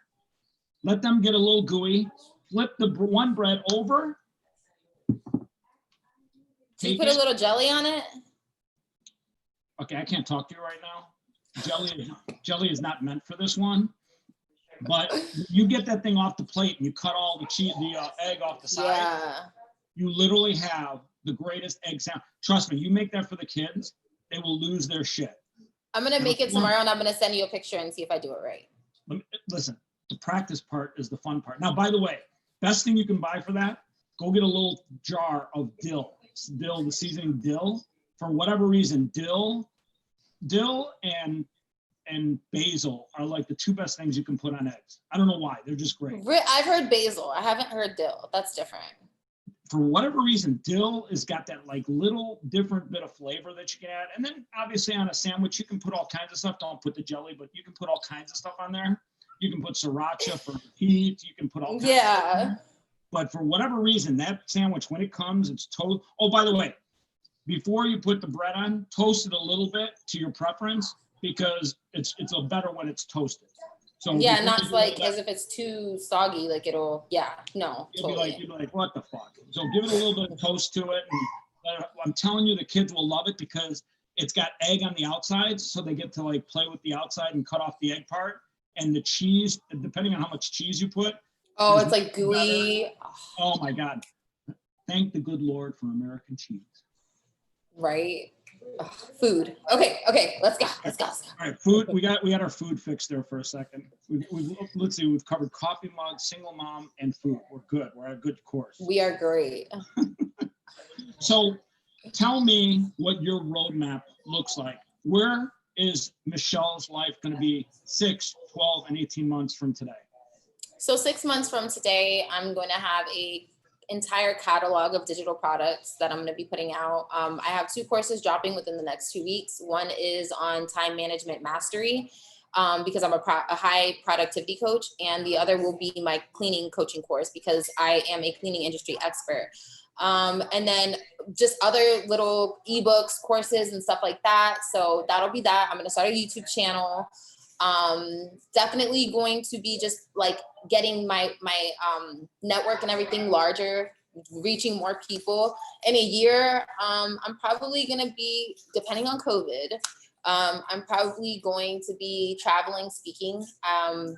Let them get a little gooey. Flip the one bread over. Do you put a little jelly on it? Okay, I can't talk to you right now. Jelly is not meant for this one. But you get that thing off the plate and you cut all the egg off the side. Yeah. You literally have the greatest egg sandwich. Trust me, you make that for the kids, they will lose their shit. I'm going to make it tomorrow and I'm going to send you a picture and see if I do it right. Listen, the practice part is the fun part. Now, by the way, best thing you can buy for that, go get a little jar of dill. The seasoning dill. For whatever reason, dill and basil are like the 2 best things you can put on eggs. I don't know why. They're just great. I've heard basil. I haven't heard dill. That's different. for whatever reason, dill has got that like little different bit of flavor that you can add. And then obviously on a sandwich, you can put all kinds of stuff. Don't put the jelly, but you can put all kinds of stuff on there. You can put sriracha for heat. You can put all kinds of stuff. But for whatever reason, that sandwich, when it comes, it's toast. Oh, by the way, before you put the bread on, toast it a little bit to your preference, because it's better when it's toasted. So yeah, not like as if it's too soggy, like it'll, totally. You'll be like, what the fuck? So give it a little bit of toast to it. And I'm telling you, the kids will love it because it's got egg on the outside. So they get to like play with the outside and cut off the egg part. And the cheese, depending on how much cheese you put. Oh, it's like gooey. Better. Oh my God. Thank the good Lord for American cheese. Right. Ugh, food. Okay, let's go. All right, food. We got our food fixed there for a second. Let's see. We've covered coffee mug, single mom, and food. We're good. We're at a good course. We are great. So, tell me what your roadmap looks like. Where is Michelle's life going to be 6, 12, and 18 months from today? So 6 months from today, I'm going to have a entire catalog of digital products that I'm going to be putting out. I have 2 courses dropping within the next 2 weeks. One is on time management mastery, because I'm a high productivity coach, and the other will be my cleaning coaching course because I am a cleaning industry expert. And then just other little ebooks, courses, and stuff like that. So that'll be that. I'm going to start a YouTube channel. Definitely going to be just like getting my network and everything larger, reaching more people. In a year, I'm probably going to be, depending on COVID, I'm probably going to be traveling, speaking,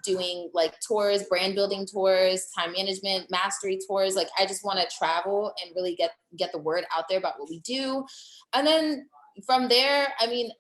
doing like tours, brand building tours, time management, mastery tours. Like I just want to travel and really get the word out there about what we do. And then from there, I mean,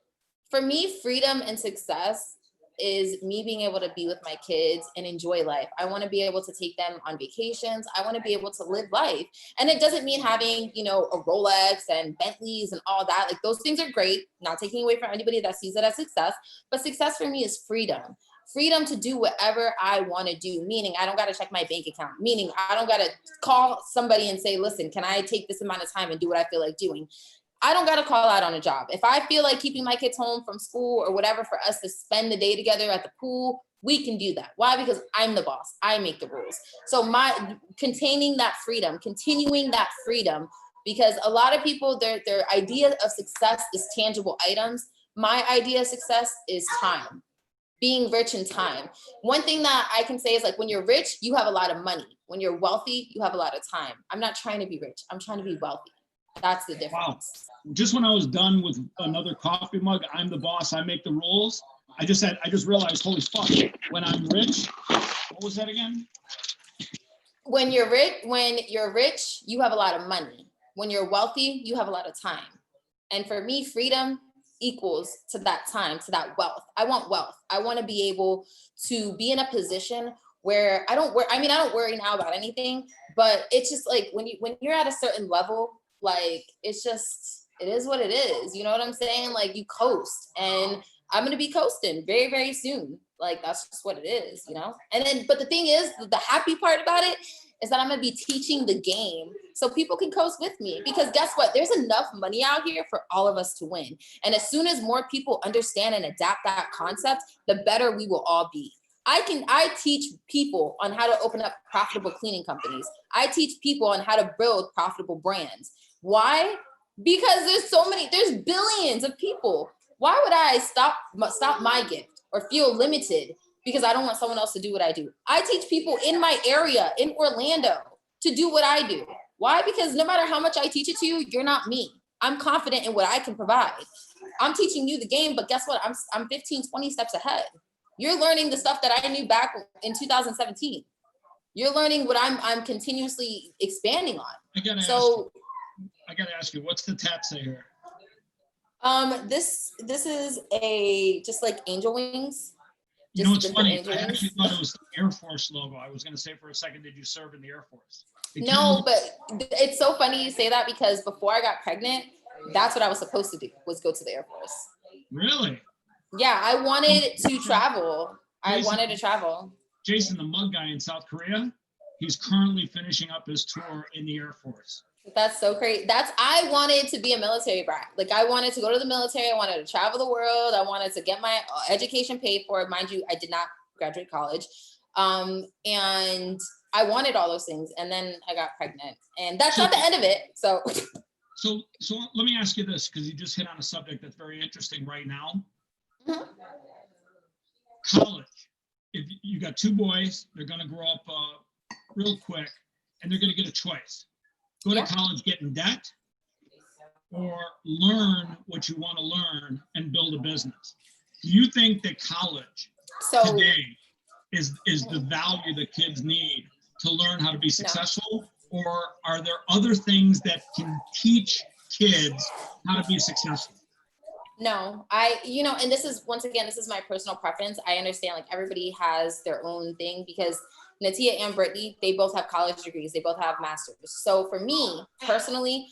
for me, freedom and success is me being able to be with my kids and enjoy life. I want to be able to take them on vacations. I want to be able to live life. And it doesn't mean having, a Rolex and Bentleys and all that. Like those things are great, not taking away from anybody that sees it as success, but success for me is freedom. Freedom to do whatever I want to do, meaning I don't got to check my bank account, meaning I don't got to call somebody and say, listen, can I take this amount of time and do what I feel like doing? I don't got to call out on a job. If I feel like keeping my kids home from school or whatever for us to spend the day together at the pool, we can do that. Why? Because I'm the boss. I make the rules. So continuing that freedom, because a lot of people, their idea of success is tangible items. My idea of success is time, being rich in time. One thing that I can say is like, when you're rich, you have a lot of money. When you're wealthy, you have a lot of time. I'm not trying to be rich. I'm trying to be wealthy. That's the difference. Wow. Just when I was done with another coffee mug, I'm the boss, I make the rules. I just realized, holy fuck, when I'm rich, what was that again? When you're rich, you have a lot of money. When you're wealthy, you have a lot of time. And for me, freedom equals to that time, to that wealth. I want wealth. I want to be able to be in a position where I don't worry now about anything, but it's just like when you're at a certain level, like it is what it is. You know what I'm saying? Like you coast, and I'm going to be coasting very, very soon. Like that's just what it is, And then, but the thing is, the happy part about it is that I'm going to be teaching the game so people can coast with me, because guess what? There's enough money out here for all of us to win. And as soon as more people understand and adapt that concept, the better we will all be. I teach people on how to open up profitable cleaning companies. I teach people on how to build profitable brands. Why? Because there's billions of people. Why would I stop my gift or feel limited because I don't want someone else to do what I do? I teach people in my area, in Orlando, to do what I do. Why? Because no matter how much I teach it to you, you're not me. I'm confident in what I can provide. I'm teaching you the game, but guess what? I'm 15, 20 steps ahead. You're learning the stuff that I knew back in 2017. You're learning what I'm continuously expanding on. I gotta ask you, what's the tat say here? This is just like angel wings. It's funny. I actually thought it was the Air Force logo. I was gonna say for a second, did you serve in the Air Force? No, but it's so funny you say that, because before I got pregnant, that's what I was supposed to do, was go to the Air Force. Really? Yeah, I wanted to travel. I wanted to travel. Jason, the mug guy in South Korea, He's currently finishing up his tour in the Air Force. That's so great. I wanted to be a military brat. Like I wanted to go to the military. I wanted to travel the world. I wanted to get my education paid for. Mind you, I did not graduate college. And I wanted all those things. And then I got pregnant, and that's not the end of it. So let me ask you this, because you just hit on a subject that's very interesting right now. Mhm. College. If you got two boys, they're going to grow up real quick, and they're going to get a choice. Go to college, get in debt, or learn what you want to learn and build a business. Do you think that college today is the value that kids need to learn how to be successful? Or are there other things that can teach kids how to be successful? No, and this is, once again, this is my personal preference. I understand like everybody has their own thing, because Natia and Brittany, they both have college degrees. They both have masters. So for me personally,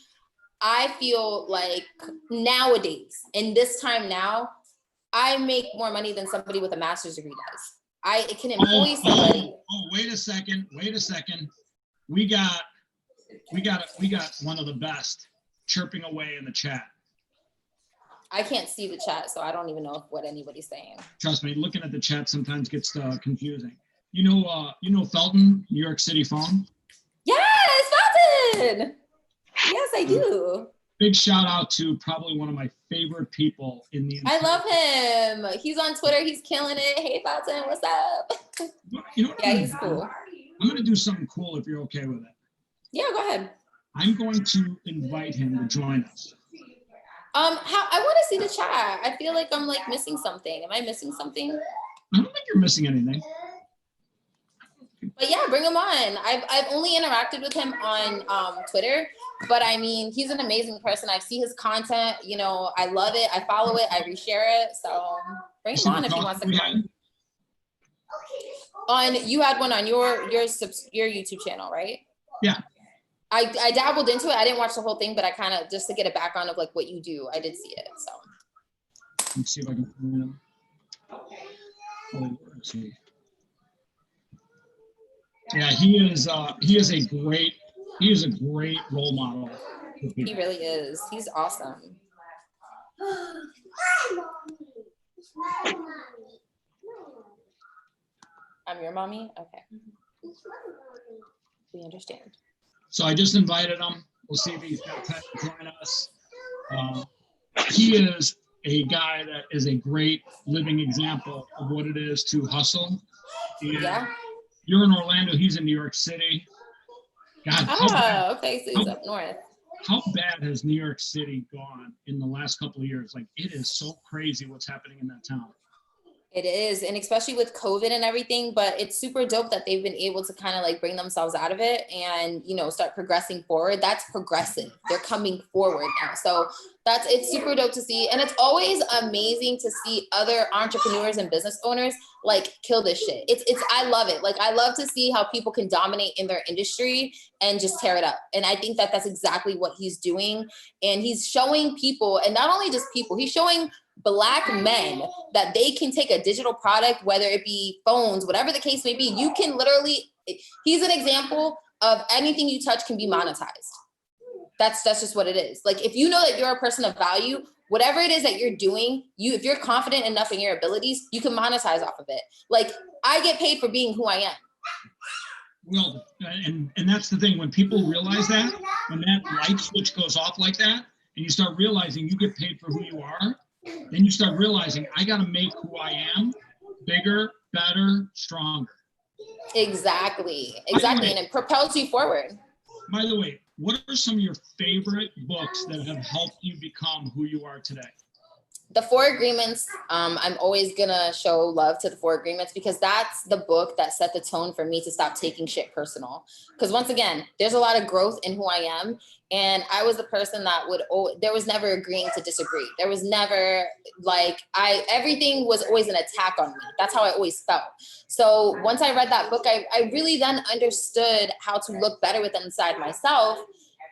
I feel like nowadays, in this time now, I make more money than somebody with a master's degree does. It can employ somebody. Wait a second. We got one of the best chirping away in the chat. I can't see the chat, so I don't even know what anybody's saying. Trust me, looking at the chat sometimes gets confusing. You know Felton, New York City phone? Yes, Felton! Yes, I do. Big shout out to probably one of my favorite people in the I love him. He's on Twitter. He's killing it. Hey, Felton, what's up? You know what Yeah, he's cool. I'm going to do something cool if you're okay with it. Yeah, go ahead. I'm going to invite him to join us. I want to see the chat. I feel like I'm like missing something. Am I missing something? I don't think you're missing anything. But yeah, bring him on. I've only interacted with him on Twitter, but I mean, he's an amazing person. I see his content, I love it. I follow it. I reshare it. So bring him on if he wants to come on. You had one on your YouTube channel, right? Yeah. I dabbled into it. I didn't watch the whole thing, but I kind of, just to get a background of like what you do, I did see it. So let's see if I can find him. Let's see. Yeah, he is a great role model. He really is. He's awesome. I'm your mommy? Okay. We understand. So I just invited him. We'll see if he's got time to join us. He is a guy that is a great living example of what it is to hustle. And yeah. You're in Orlando. He's in New York City. God, okay. So he's up north. How bad has New York City gone in the last couple of years? Like, it is so crazy what's happening in that town. It is, and especially with COVID and everything, but it's super dope that they've been able to kind of like bring themselves out of it and, start progressing forward. That's progressive. They're coming forward now. So it's super dope to see. And it's always amazing to see other entrepreneurs and business owners like kill this shit. I love it. Like, I love to see how people can dominate in their industry and just tear it up. And I think that that's exactly what he's doing. And he's showing people, and not only just people, he's showing Black men that they can take a digital product, whether it be phones, whatever the case may be. You can literally, he's an example of anything you touch can be monetized. That's just what it is. Like, if you know that you're a person of value, whatever it is that you're doing, if you're confident enough in your abilities, you can monetize off of it. Like, I get paid for being who I am. Well, and that's the thing. When people realize that, when that light switch goes off like that, and you start realizing you get paid for who you are, then you start realizing I got to make who I am bigger, better, stronger. Exactly. And it propels you forward. By the way, what are some of your favorite books that have helped you become who you are today? The 4 Agreements, I'm always gonna show love to the 4 Agreements, because that's the book that set the tone for me to stop taking shit personal. Because once again, there's a lot of growth in who I am. And I was the person that there was never agreeing to disagree. There was never everything was always an attack on me. That's how I always felt. So once I read that book, I really then understood how to look better within inside myself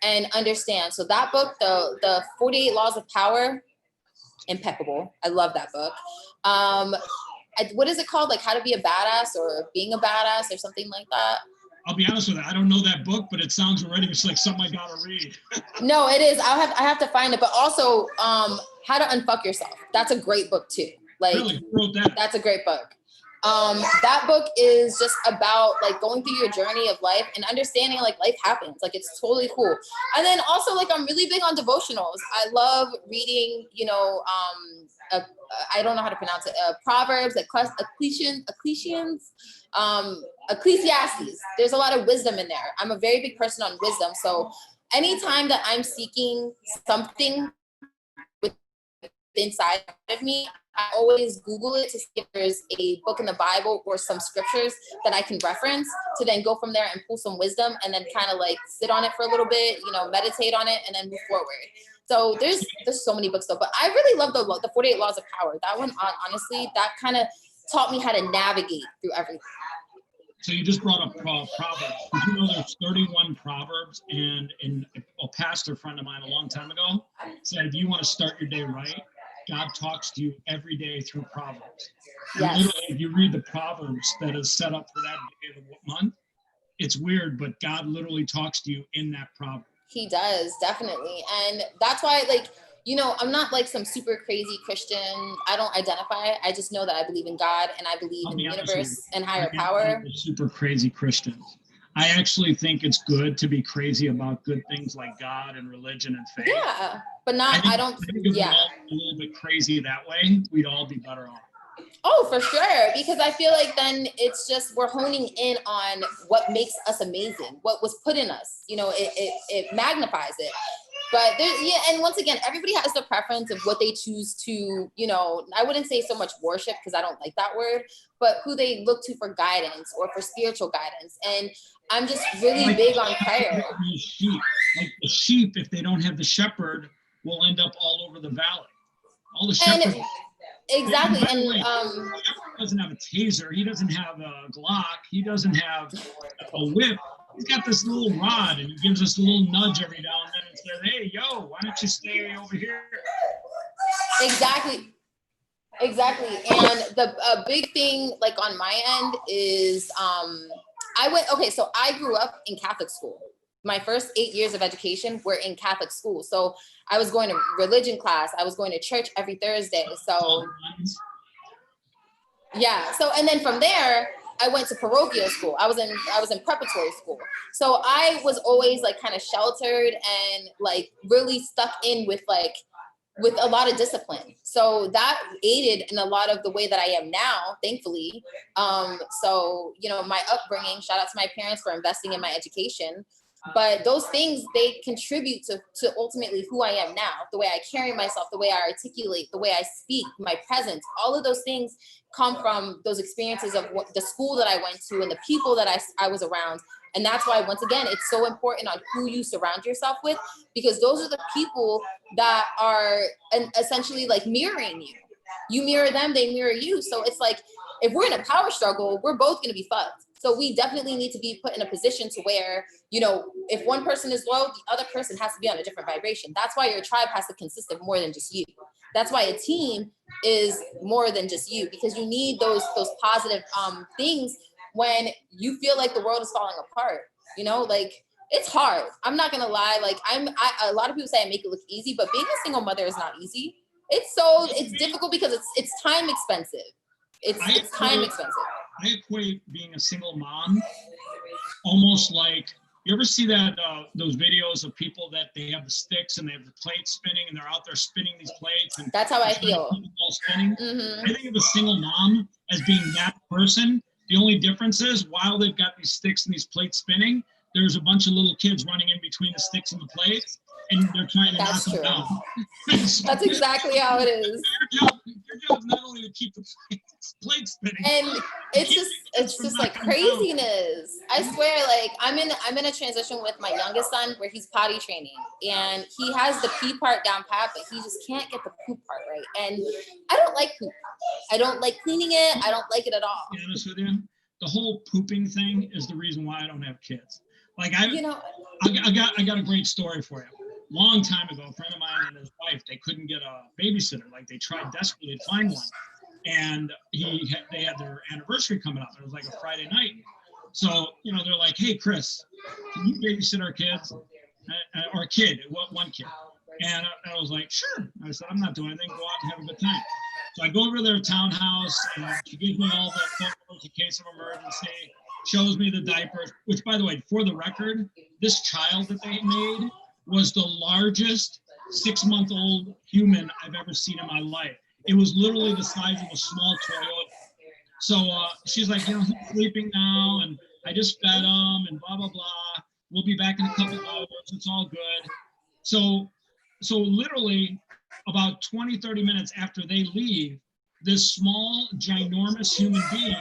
and understand. So that book, the 48 Laws of Power, impeccable. I love that book. What is it called? Like How to Be a Badass or Being a Badass or something like that. I'll be honest with you, I don't know that book, but it sounds already it's like something I gotta read. No, it is. I have to find it. But also, How to Unfuck Yourself. That's a great book too. Like, really? Who wrote that? That's a great book. That book is just about like going through your journey of life and understanding like life happens. Like, it's totally cool. And then also, like, I'm really big on devotionals. I love reading, you know, I don't know how to pronounce it. Proverbs, Ecclesiastes. There's a lot of wisdom in there. I'm a very big person on wisdom. So anytime that I'm seeking something inside of me, I always Google it to see if there's a book in the Bible or some scriptures that I can reference to then go from there and pull some wisdom and then kind of like sit on it for a little bit, you know, meditate on it and then move forward. So there's so many books though, but I really love the 48 Laws of Power. That one, honestly, that kind of taught me how to navigate through everything. So you just brought up Proverbs. Did you know there's 31 Proverbs? And a pastor friend of mine a long time ago said, if you want to start your day right, God talks to you every day through Proverbs. Yes. Literally, if you read the Proverbs that is set up for that day of the month, it's weird, but God literally talks to you in that proverb. He does, definitely. And that's why, like, you know, I'm not like some super crazy Christian. I don't identify. I just know that I believe in God and I believe in the universe and higher power. Super crazy Christians. I actually think it's good to be crazy about good things like God and religion and faith. Yeah, but not, I think if we all a little bit crazy that way, we'd all be better off. Oh, for sure. Because I feel like then it's just, we're honing in on what makes us amazing, what was put in us, you know, it magnifies it. But and once again, everybody has their preference of what they choose to, you know, I wouldn't say so much worship because I don't like that word, but who they look to for guidance or for spiritual guidance. And I'm just really big on prayer. Sheep. Like the sheep, if they don't have the shepherd, will end up all over the valley. All the shepherds. Exactly. And he doesn't have a taser. He doesn't have a Glock. He doesn't have a whip. He's got this little rod, and he gives us a little nudge every now and then and says, "Hey, yo, why don't you stay over here?" Exactly. And the big thing, like on my end, is so I grew up in Catholic school. My first 8 years of education were in Catholic school. So I was going to religion class. I was going to church every Thursday. So yeah. So, and then from there, I went to parochial school. I was in preparatory school. So I was always like kind of sheltered and like really stuck in with a lot of discipline. So that aided in a lot of the way that I am now, thankfully. So, you know, my upbringing, shout out to my parents for investing in my education. But those things, they contribute to ultimately who I am now, the way I carry myself, the way I articulate, the way I speak, my presence, all of those things come from those experiences of the school that I went to and the people that I was around. And that's why, once again, it's so important on who you surround yourself with, because those are the people that are essentially like mirroring you. You mirror them, they mirror you. So it's like, if we're in a power struggle, we're both going to be fucked. So we definitely need to be put in a position to where, you know, if one person is low, the other person has to be on a different vibration. That's why your tribe has to consist of more than just you. That's why a team is more than just you, because you need those positive things when you feel like the world is falling apart. You know, like, it's hard. I'm not gonna lie. Like, a lot of people say I make it look easy, but being a single mother is not easy. It's difficult because it's time expensive. It's time expensive. I equate being a single mom almost like, you ever see that those videos of people that they have the sticks and they have the plates spinning and they're out there spinning these plates? And that's how I feel. Spinning. Mm-hmm. I think of a single mom as being that person. The only difference is, while they've got these sticks and these plates spinning, there's a bunch of little kids running in between the sticks and the plates, and they're trying to knock them down. That's exactly how it is. Your job is not only to keep the plates spinning, and it's just like craziness. I swear, like, I'm in a transition with my youngest son where he's potty training, and he has the pee part down pat, but he just can't get the poop part right. And I don't like poop. I don't like cleaning it. I don't like it at all. To be honest with you, the whole pooping thing is the reason why I don't have kids. Like, I got a great story for you. Long time ago, a friend of mine and his wife, they couldn't get a babysitter. Like, they tried desperately to find one, and they had their anniversary coming up. It was like a Friday night. So, they're like, hey, Chris, can you babysit our kids? Or a kid, one kid. And I was like, sure. I said, I'm not doing anything. Go out and have a good time. So I go over to their townhouse, and she gives me all the photos in case of emergency, shows me the diapers, which, by the way, for the record, this child that they made was the largest 6-month-old human I've ever seen in my life. It was literally the size of a small Toyota. So she's like, he's sleeping now, and I just fed him, and blah, blah, blah. We'll be back in a couple hours. It's all good. So literally about 20, 30 minutes after they leave, this small, ginormous human being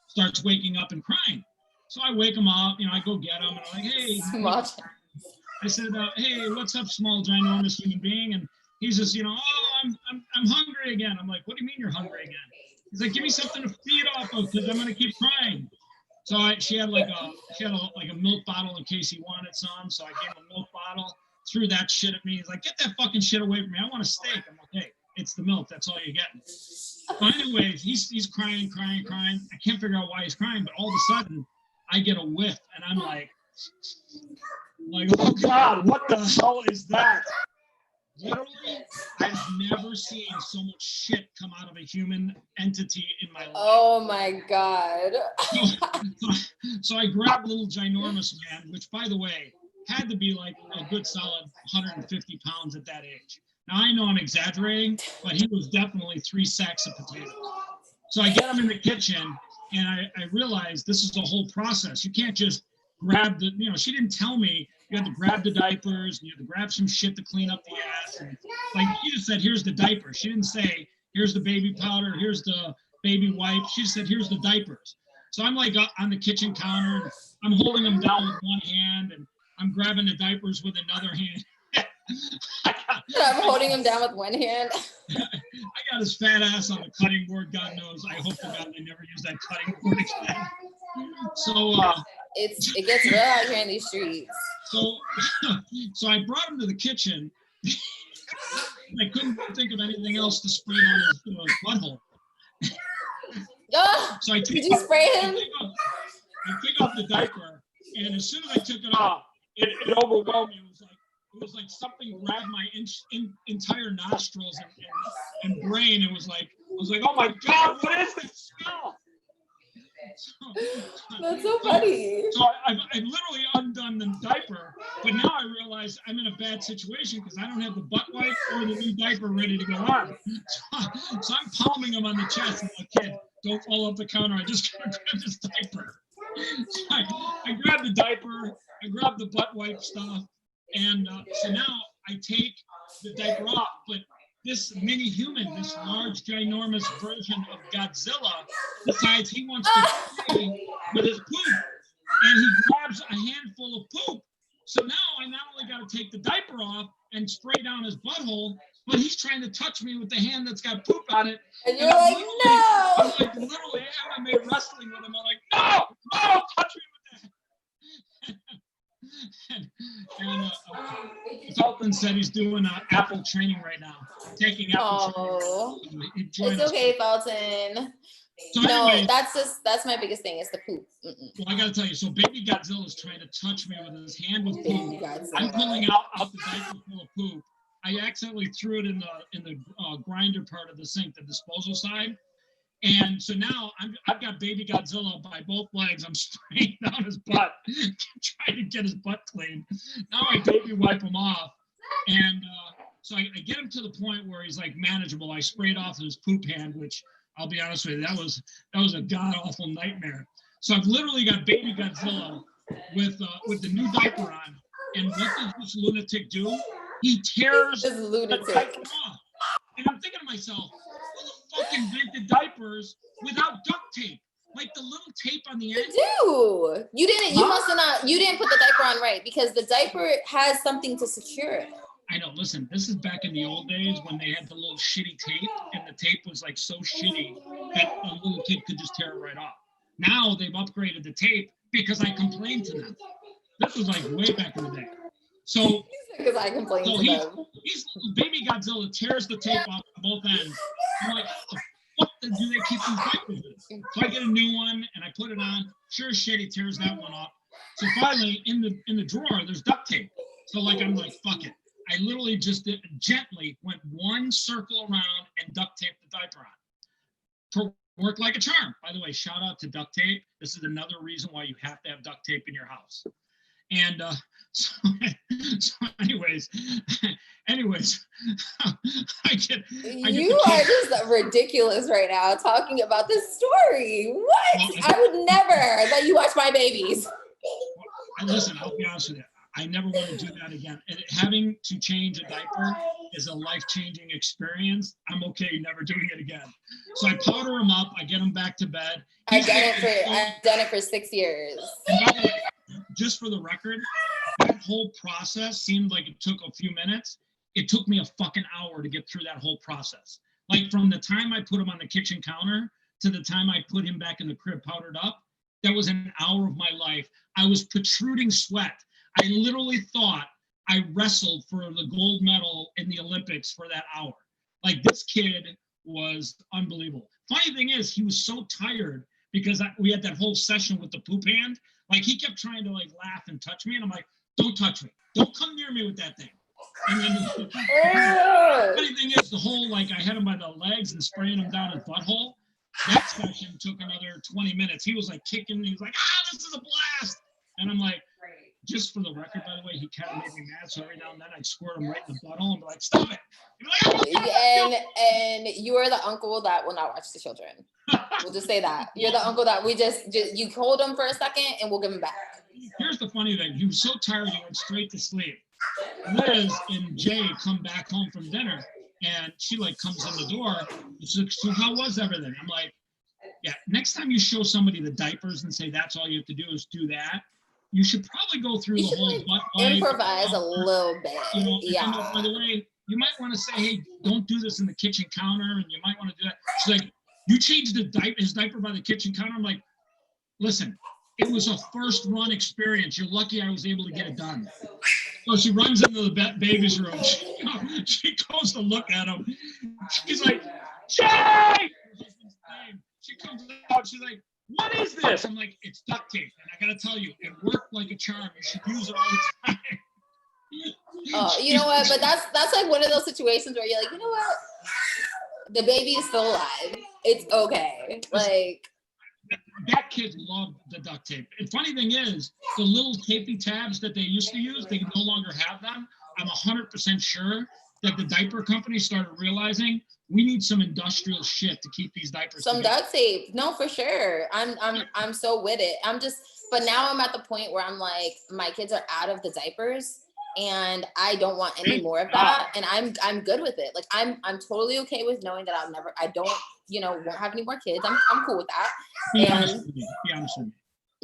starts waking up and crying. So I wake him up, I go get him, and I'm like, hey. I said, hey, what's up, small, ginormous human being? And he's just, I'm hungry again. I'm like, what do you mean you're hungry again? He's like, give me something to feed off of, because I'm gonna keep crying. So she had like a milk bottle in case he wanted some. So I gave him a milk bottle, threw that shit at me. He's like, get that fucking shit away from me. I want a steak. I'm like, hey, it's the milk. That's all you're getting. But anyways, he's crying. I can't figure out why he's crying, but all of a sudden I get a whiff, and I'm like, oh God, what the hell is that? Literally, I've never seen so much shit come out of a human entity in my life. Oh my God. So I grabbed little ginormous man, which, by the way, had to be like a good solid 150 pounds at that age. Now, I know I'm exaggerating, but he was definitely 3 sacks of potatoes. So I get him in the kitchen, and I realized this is a whole process. You can't just grab the, she didn't tell me you had to grab the diapers, and you had to grab some shit to clean up the ass. And like she just said, here's the diaper. She didn't say, here's the baby powder, here's the baby wipe. She said, here's the diapers. So I'm like on the kitchen counter, and I'm holding them down with one hand, and I'm grabbing the diapers with another hand. I'm holding him down with one hand. I got his fat ass on the cutting board. God knows. I hope to God they never use that cutting board again. So it gets real out here in these streets. So I brought him to the kitchen. I couldn't think of anything else to spray on his butthole. So I did you spray him? I pick up the diaper, and as soon as I took it off, it overwhelmed me. It was like something grabbed my entire nostrils and brain. It was like, I was like, oh my God, what is this smell? That's so funny. So I've literally undone the diaper, but now I realize I'm in a bad situation because I don't have the butt wipe or the new diaper ready to go on. So I'm palming him on the chest and like, kid, don't fall off the counter. I just gotta grab this diaper. So I grab the diaper, I grab the butt wipe stuff, and so now I take the diaper off, but this mini human, this large, ginormous version of Godzilla, decides he wants to play with his poop, and he grabs a handful of poop. So now I not only got to take the diaper off and spray down his butthole, but he's trying to touch me with the hand that's got poop on it. And you're like, no! I'm like literally MMA wrestling with him. I'm like, no, touch me with that. and Dalton said he's doing Apple training right now, taking Apple training. It's okay, Dalton. So no, anyway, that's my biggest thing. It's the poop. Well, I gotta tell you. So baby Godzilla is trying to touch me with his hand with poop. I'm pulling out the diaper full of poop. I accidentally threw it in the grinder part of the sink, the disposal side. And so now I've got baby Godzilla by both legs. I'm spraying down his butt, trying to get his butt clean. Now I baby wipe him off. And so I get him to the point where he's like manageable. I sprayed off his poop hand, which I'll be honest with you, that was a god-awful nightmare. So I've literally got baby Godzilla with the new diaper on. And what does this lunatic do? He tears the diaper off. And I'm thinking to myself, who the fuck invented diapers without duct tape? Like the little tape on the end? You do. You didn't. You must have not. You didn't put the diaper on right because the diaper has something to secure it. I know. Listen, this is back in the old days when they had the little shitty tape, and the tape was like so shitty that a little kid could just tear it right off. Now they've upgraded the tape because I complained to them. This was like way back in the day. So because I complained to them. He's baby Godzilla tears the tape off on both ends. I'm like, what do they keep these diapers in? So I get a new one and I put it on. Sure as shit, he tears that one up. So finally, in the drawer, there's duct tape. So like I'm like, fuck it. I literally just gently went one circle around and duct taped the diaper on. Worked like a charm. By the way, shout out to duct tape. This is another reason why you have to have duct tape in your house. And so anyways, you are just ridiculous right now talking about this story. What? Well, I would never let you watch my babies. Listen, I'll be honest with you. I never want to do that again. And having to change a diaper is a life-changing experience. I'm okay never doing it again. So I powder him up. I get him back to bed. I've done it for 6 years. And by the way, just for the record, that whole process seemed like it took a few minutes. It took me a fucking hour to get through that whole process. Like from the time I put him on the kitchen counter to the time I put him back in the crib powdered up, that was an hour of my life. I was protruding sweat. I literally thought I wrestled for the gold medal in the Olympics for that hour. Like this kid was unbelievable. Funny thing is, he was so tired because we had that whole session with the poop hand. Like he kept trying to like laugh and touch me, and I'm like, don't touch me. Don't come near me with that thing. And then the funny thing is, the whole like I had him by the legs and spraying him down his butthole. That session took another 20 minutes. He was like kicking. He was like, this is a blast. And I'm like, just for the record, by the way, he kind of made me mad. So every now and then I'd squirt him right in the butthole and be like, stop it. And you are the uncle that will not watch the children. We'll just say that. You're the uncle that we just you hold him for a second and we'll give him back. Here's the funny thing. He was so tired he went straight to sleep. Liz and Jay come back home from dinner and she like comes in the door. She's like, so how was everything? I'm like, yeah, next time you show somebody the diapers and say that's all you have to do is do that, you should probably go through the whole butt wipe. Improvise a little bit. You know, yeah. By the way, you might want to say, hey, don't do this in the kitchen counter, and you might want to do that. She's like, you changed his diaper by the kitchen counter? I'm like, listen, it was a first run experience. You're lucky I was able to get it done. So she runs into the baby's room. She goes to look at him. She's like, Jay! She comes out. She's like, what is this? I'm like, it's duct tape. And I got to tell you, it worked like a charm. You should use it all the time. Oh, you know what? But that's like one of those situations where you're like, you know what? The baby is still alive. It's okay. Like that kid loved the duct tape. And funny thing is, the little tapey tabs that they used to use, they no longer have them. I'm 100% sure that the diaper company started realizing we need some industrial shit to keep these diapers some together. duct tape. No, for sure. I'm so with it. But now I'm at the point where I'm like, my kids are out of the diapers and I don't want any more of that. And I'm good with it. Like I'm totally okay with knowing that won't have any more kids. I'm cool with that. Be honest with me.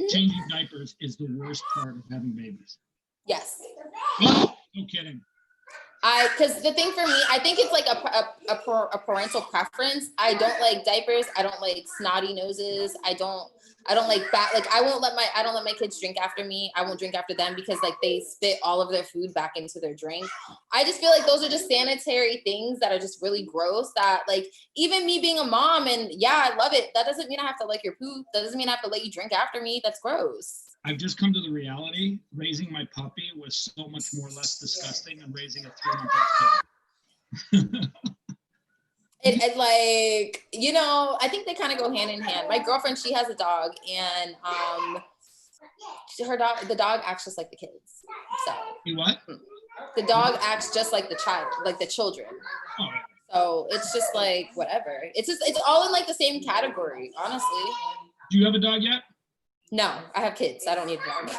Changing diapers is the worst part of having babies. Yes. No kidding. Because the thing for me, I think it's like a parental preference. I don't like diapers. I don't like snotty noses. I don't like that. Like I don't let my kids drink after me. I won't drink after them because like they spit all of their food back into their drink. I just feel like those are just sanitary things that are just really gross that like even me being a mom and yeah, I love it. That doesn't mean I have to like your poop. That doesn't mean I have to let you drink after me. That's gross. I've just come to the reality, raising my puppy was so much more less disgusting than raising a 3-month-old kid. It like, I think they kind of go hand in hand. My girlfriend, she has a dog and the dog acts just like the kids. So what? The dog acts just like the child, like the children. Oh, yeah. So it's just like, whatever. It's all in like the same category, honestly. Do you have a dog yet? No, I have kids. I don't need a dog.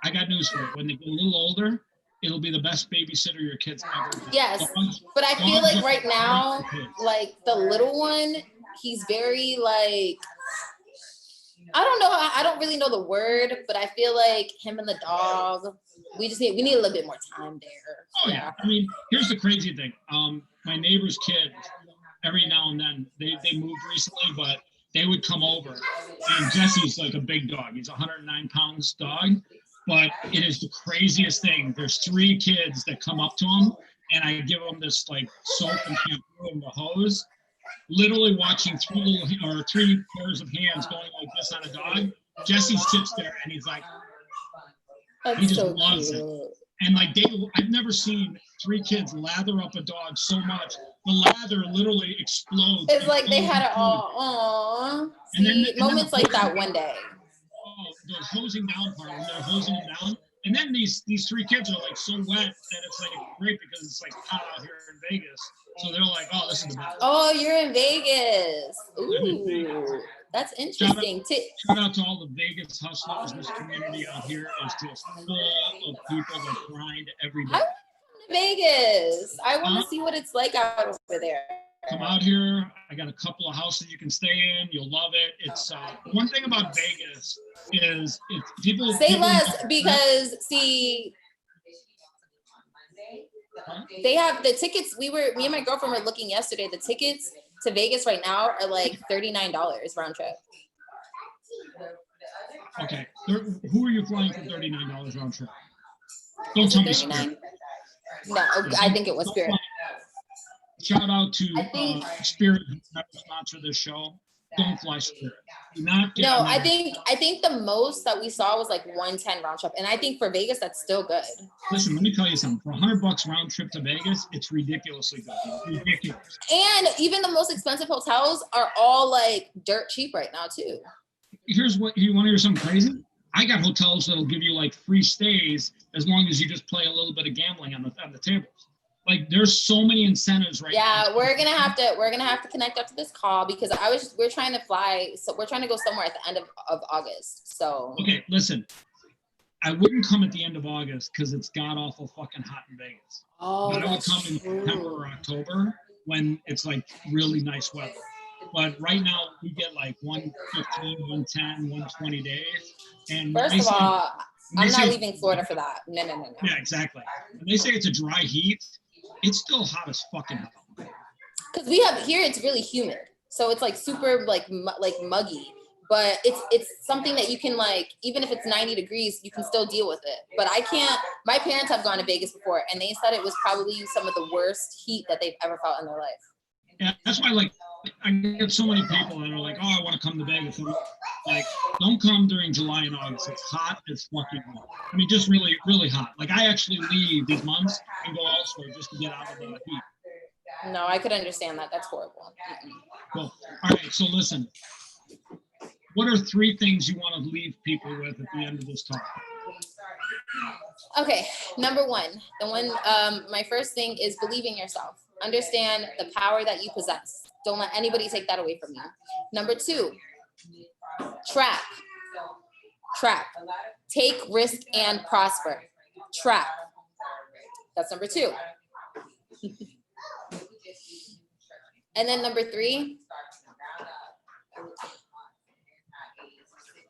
I got news for you. When they get a little older, it'll be the best babysitter your kids ever had. Yes, but I feel like right now, like the little one, he's very like, I don't really know the word, but I feel like him and the dog, we need a little bit more time there. Oh yeah. I mean, here's the crazy thing. My neighbor's kids, every now and then, they moved recently, but they would come over, and Jesse's like a big dog. He's a 109 pounds dog, but it is the craziest thing. There's 3 kids that come up to him, and I give them this like soap and shampoo and the hose, literally watching three pairs of hands going like this on a dog. Jesse sits there and he's like, That's he just so loves cute. it. And like I've never seen 3 kids lather up a dog so much. The lather literally explodes. It's like they had it all. Aww. See, moments like that one day. Oh, the hosing down part when they're hosing them down. And then these 3 kids are like so wet that it's like great because it's like hot out here in Vegas. So they're like, oh, this is the best. Oh, you're in Vegas. Ooh, that's interesting. Shout out to all the Vegas hustlers. This community out here is just full of people that grind every day. I want to come to Vegas. I want to see what it's like out over there. Come out here. I got a couple of houses you can stay in. You'll love it. It's one thing about Vegas is people say less because see, they have the tickets. Me and my girlfriend were looking yesterday. The tickets to Vegas right now are like $39 round trip. Okay, who are you flying for $39 round trip? Don't tell me Spirit. No, I think it was Spirit. Shout out to Spirit who sponsored this show. Don't fly Spirit. No, I think the most that we saw was like 110 round trip, and I think for Vegas that's still good. Listen, let me tell you something. For $100 round trip to Vegas, it's ridiculously good. Ridiculous. And even the most expensive hotels are all like dirt cheap right now too. Here's what you want to hear something crazy. I got hotels that'll give you like free stays as long as you just play a little bit of gambling on the tables. Like there's so many incentives right now. Yeah, we're gonna have to connect up to this call because we're trying to fly, so we're trying to go somewhere at the end of August. So okay, listen, I wouldn't come at the end of August because it's god awful fucking hot in Vegas. Oh, but I would come in September or October when it's like really nice weather. But right now we get like 115, 110, 120 days. And first of all, I'm not leaving Florida for that. No. Yeah, exactly. When they say it's a dry heat, it's still hot as fucking hell. Because we have here, it's really humid, so it's like super like muggy. But it's something that you can like, even if it's 90 degrees, you can still deal with it. But I can't. My parents have gone to Vegas before, and they said it was probably some of the worst heat that they've ever felt in their life. Yeah, that's why like I get so many people that are like, oh, I want to come to Vegas. And like, don't come during July and August. It's hot as fucking hot. I mean, just really, really hot. Like I actually leave these months and go elsewhere just to get out of the heat. No, I could understand that. That's horrible. Cool. All right, so listen. What are 3 things you want to leave people with at the end of this talk? Okay, number 1, my first thing is believe in yourself. Understand the power that you possess. Don't let anybody take that away from you. Number 2, trap. Take risk and prosper. Trap. That's number 2. And then number 3,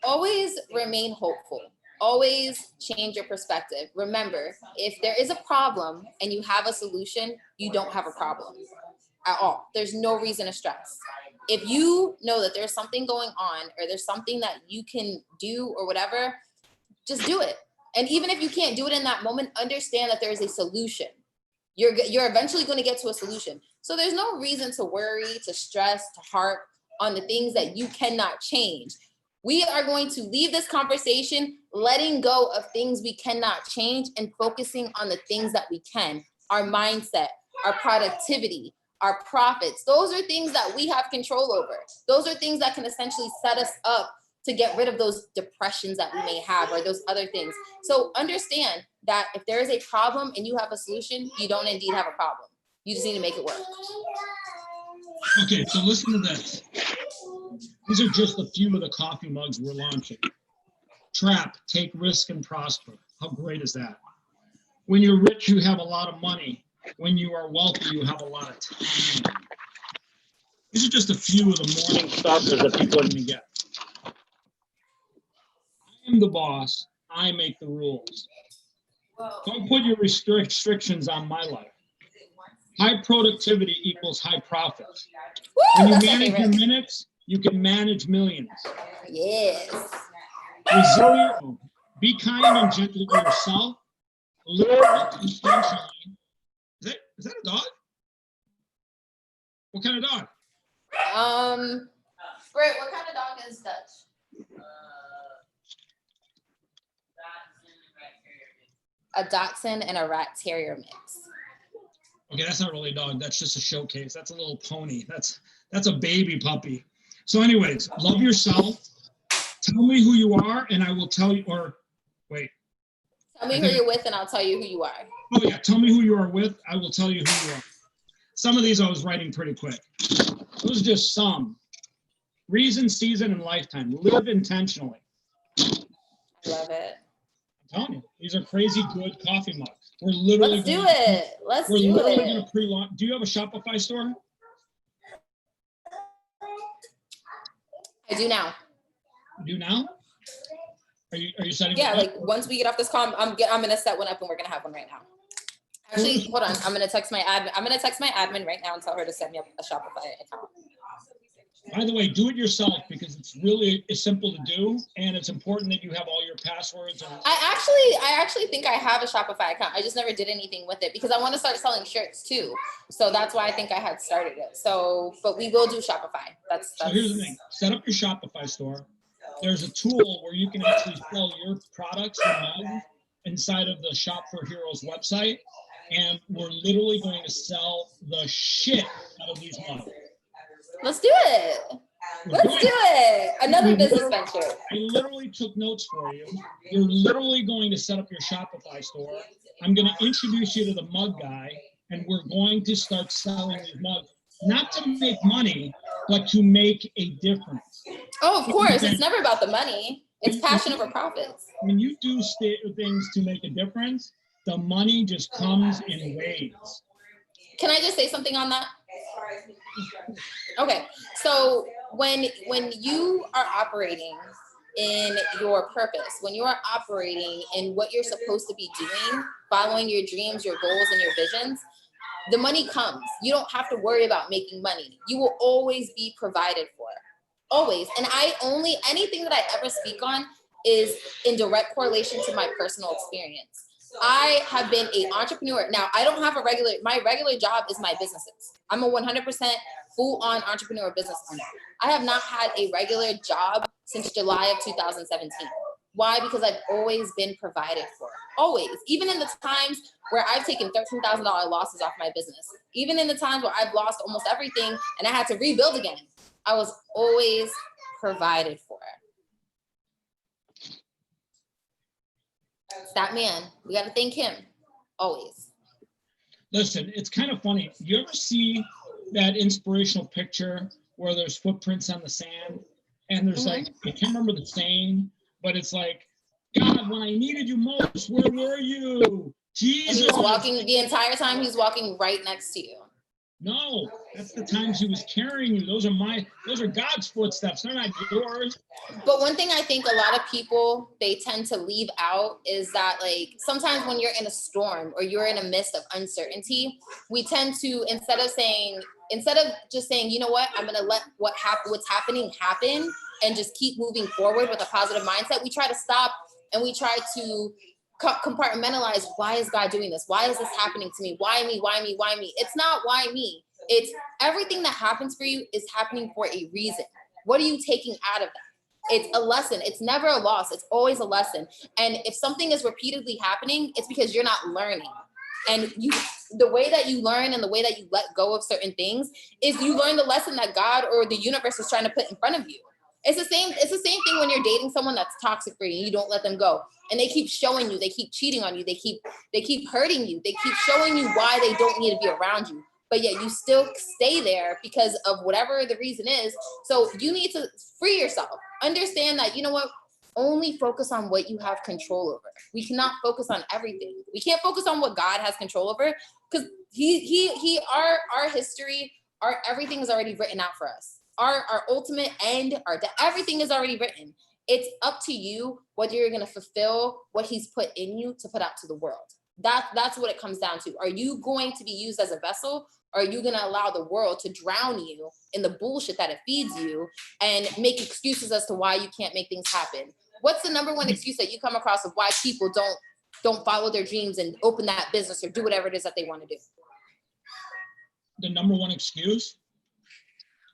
always remain hopeful. Always change your perspective. Remember, if there is a problem and you have a solution, you don't have a problem at all. There's no reason to stress. If you know that there's something going on or there's something that you can do or whatever, just do it. And even if you can't do it in that moment, understand that there is a solution. You're eventually going to get to a solution. So there's no reason to worry, to stress, to harp on the things that you cannot change. We are going to leave this conversation letting go of things we cannot change and focusing on the things that we can. Our mindset, our productivity, our profits. Those are things that we have control over. Those are things that can essentially set us up to get rid of those depressions that we may have or those other things. So understand that if there is a problem and you have a solution, you don't indeed have a problem. You just need to make it work. Okay, so listen to this. These are just a few of the coffee mugs we're launching. Trap, take risk and prosper. How great is that? When you're rich, you have a lot of money. When you are wealthy, you have a lot of time. These are just a few of the morning starters that people are going to get. I am the boss. I make the rules. Don't put your restrictions on my life. High productivity equals high profits. When you manage your minutes, you can manage millions. Yes. Resilient. Be kind and gentle to yourself. Live intentionally. Is that a dog? What kind of dog? Britt, what kind of dog is Dutch? A Dachshund and a Rat Terrier mix. Okay, that's not really a dog. That's just a showcase. That's a little pony. That's a baby puppy. So anyways, love yourself. Tell me who you are and I will tell you, or wait. Tell me who you're with and I'll tell you who you are. Oh yeah, tell me who you are with. I will tell you who you are. Some of these I was writing pretty quick. Those are just some. Reason, season, and lifetime. Live intentionally. Love it. I'm telling you, these are crazy good coffee mugs. We're literally Let's do it. Let's do it. We're literally going to pre-launch. Do you have a Shopify store? I do now. You do now? Are you setting? Yeah, one like up? once we get off this call, I'm gonna set one up and we're gonna have one right now. Actually, hold on. I'm gonna text my admin right now and tell her to set me up a Shopify account. By the way, do it yourself because it's simple to do, and it's important that you have all your passwords. And I actually think I have a Shopify account. I just never did anything with it because I want to start selling shirts too. So that's why I think I had started it. So, but we will do Shopify. That's So here's the thing: set up your Shopify store. There's a tool where you can actually sell your products and mugs inside of the Shop for Heroes website, and we're literally going to sell the shit out of these mugs. Let's do it. Let's do it. Another business venture. I literally took notes for you. You're literally going to set up your Shopify store. I'm going to introduce you to the mug guy, and we're going to start selling these mugs, not to make money, but to make a difference. Oh, of course. It's never about the money. It's passion over profits. When you do things to make a difference, the money just comes in waves. Can I just say something on that? Okay, so when you are operating in your purpose, when you are operating in what you're supposed to be doing, following your dreams, your goals, and your visions, the money comes. You don't have to worry about making money. You will always be provided for, always. And anything that I ever speak on is in direct correlation to my personal experience. I have been an entrepreneur. Now, I don't have my regular job is my businesses. I'm a 100% full-on entrepreneur business owner. I have not had a regular job since July of 2017. Why? Because I've always been provided for. Always. Even in the times where I've taken $13,000 losses off my business. Even in the times where I've lost almost everything and I had to rebuild again. I was always provided for. That man, we got to thank him. Always. Listen, it's kind of funny. You ever see that inspirational picture where there's footprints on the sand and there's like, I can't remember the saying, but it's like, God, when I needed you most, where were you? Jesus. And he was walking the entire time. He's walking right next to you. No, that's the times he was carrying you. Those are God's footsteps. They're not yours. But one thing I think a lot of people, they tend to leave out is that, like, sometimes when you're in a storm or you're in a midst of uncertainty, we tend to, instead of just saying, you know what, I'm going to let what's happening happen and just keep moving forward with a positive mindset, we try to stop and we try to compartmentalize. Why is God doing this? Why is this happening to me? Why me? Why me? Why me? It's not why me. It's everything that happens for you is happening for a reason. What are you taking out of that? It's a lesson. It's never a loss. It's always a lesson. And if something is repeatedly happening, it's because you're not learning. And the way that you learn and the way that you let go of certain things is you learn the lesson that God or the universe is trying to put in front of you. It's the same thing when you're dating someone that's toxic for you and you don't let them go. And they keep showing you, they keep cheating on you, they keep hurting you, they keep showing you why they don't need to be around you. But yet you still stay there because of whatever the reason is. So you need to free yourself. Understand that, you know what? Only focus on what you have control over. We cannot focus on everything. We can't focus on what God has control over because our history, everything is already written out for us. Our ultimate end, everything is already written. It's up to you whether you're going to fulfill what he's put in you to put out to the world. That's what it comes down to. Are you going to be used as a vessel, or are you going to allow the world to drown you in the bullshit that it feeds you and make excuses as to why you can't make things happen? What's the number one excuse that you come across of why people don't follow their dreams and open that business or do whatever it is that they want to do? The number one excuse?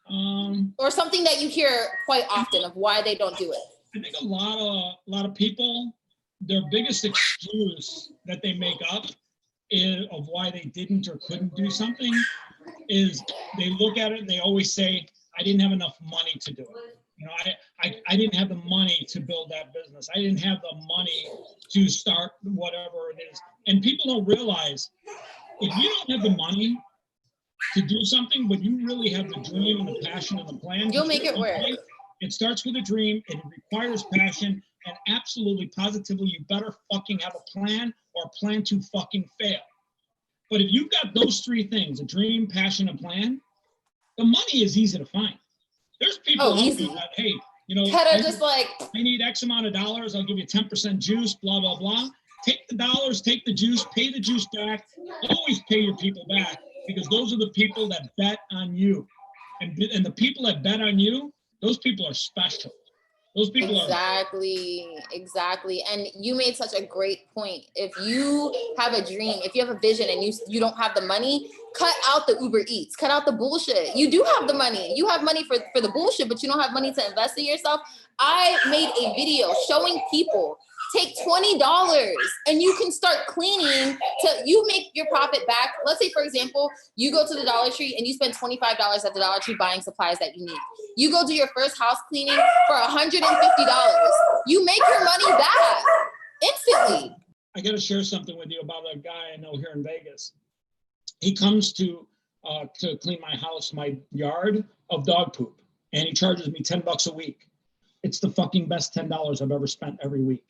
Or something that you hear quite often of why they don't do it? I think a lot of people, their biggest excuse that they make up is of why they didn't or couldn't do something is they look at it and they always say, I didn't have enough money to do it. You know, I didn't have the money to build that business. I didn't have the money to start whatever it is. And people don't realize if you don't have the money to do something, but you really have the dream and the passion and the plan, you'll make it work. It starts with a dream, it requires passion, and absolutely positively you better fucking have a plan or plan to fucking fail. But if you've got those three things, a dream, passion, and plan, the money is easy to find. There's people out there that, hey, you know, that are just like, I need X amount of dollars, I'll give you 10% juice, blah, blah, blah. Take the dollars, take the juice, pay the juice back. Always pay your people back, because those are the people that bet on you. And the people that bet on you, those people are special. Those people exactly. And you made such a great point. If you have a dream, if you have a vision and you don't have the money, cut out the Uber Eats, cut out the bullshit. You do have the money. You have money for the bullshit, but you don't have money to invest in yourself. I made a video showing people, take $20 and you can start cleaning you make your profit back. Let's say, for example, you go to the Dollar Tree and you spend $25 at the Dollar Tree buying supplies that you need. You go do your first house cleaning for $150. You make your money back instantly. I got to share something with you about a guy I know here in Vegas. He comes to clean my house, my yard of dog poop, and he charges me $10 a week. It's the fucking best $10 I've ever spent every week.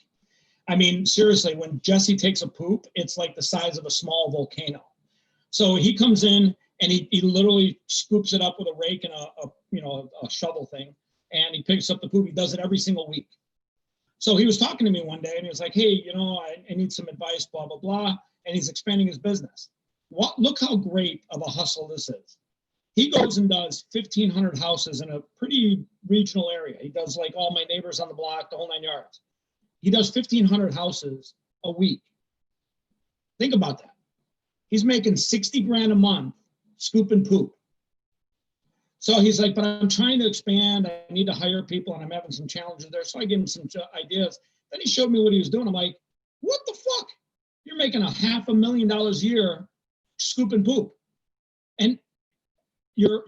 I mean, seriously, when Jesse takes a poop, it's like the size of a small volcano. So he comes in and he literally scoops it up with a rake and a shovel thing, and he picks up the poop. He does it every single week. So he was talking to me one day and he was like, hey, you know, I need some advice, blah, blah, blah. And he's expanding his business. Look how great of a hustle this is. He goes and does 1,500 houses in a pretty regional area. He does like all my neighbors on the block, the whole 9 yards. He does 1,500 houses a week. Think about that. He's making 60 grand a month scooping poop. So he's like, but I'm trying to expand. I need to hire people and I'm having some challenges there. So I gave him some ideas. Then he showed me what he was doing. I'm like, what the fuck? You're making $500,000 a year scooping poop. And I'm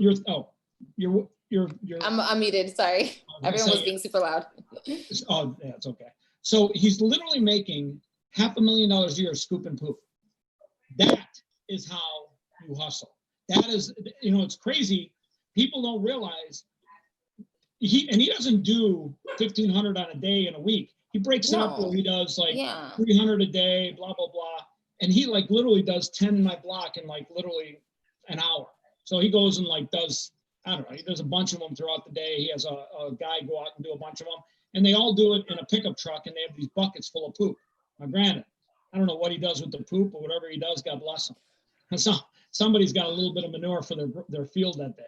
muted, sorry. Everyone was being super loud. Oh, yeah, it's okay. So he's literally making $500,000 a year scooping poop. That is how you hustle. That is, you know, it's crazy. People don't realize he doesn't do 1,500 on a day in a week. He breaks it up where he does like 300 a day, blah, blah, blah. And he like literally does 10 in my block in like literally an hour. So he goes and like does, I don't know, he does a bunch of them throughout the day. He has a guy go out and do a bunch of them. And they all do it in a pickup truck, and they have these buckets full of poop. Now, granted, I don't know what he does with the poop, but whatever he does, God bless him. And so somebody's got a little bit of manure for their field that day.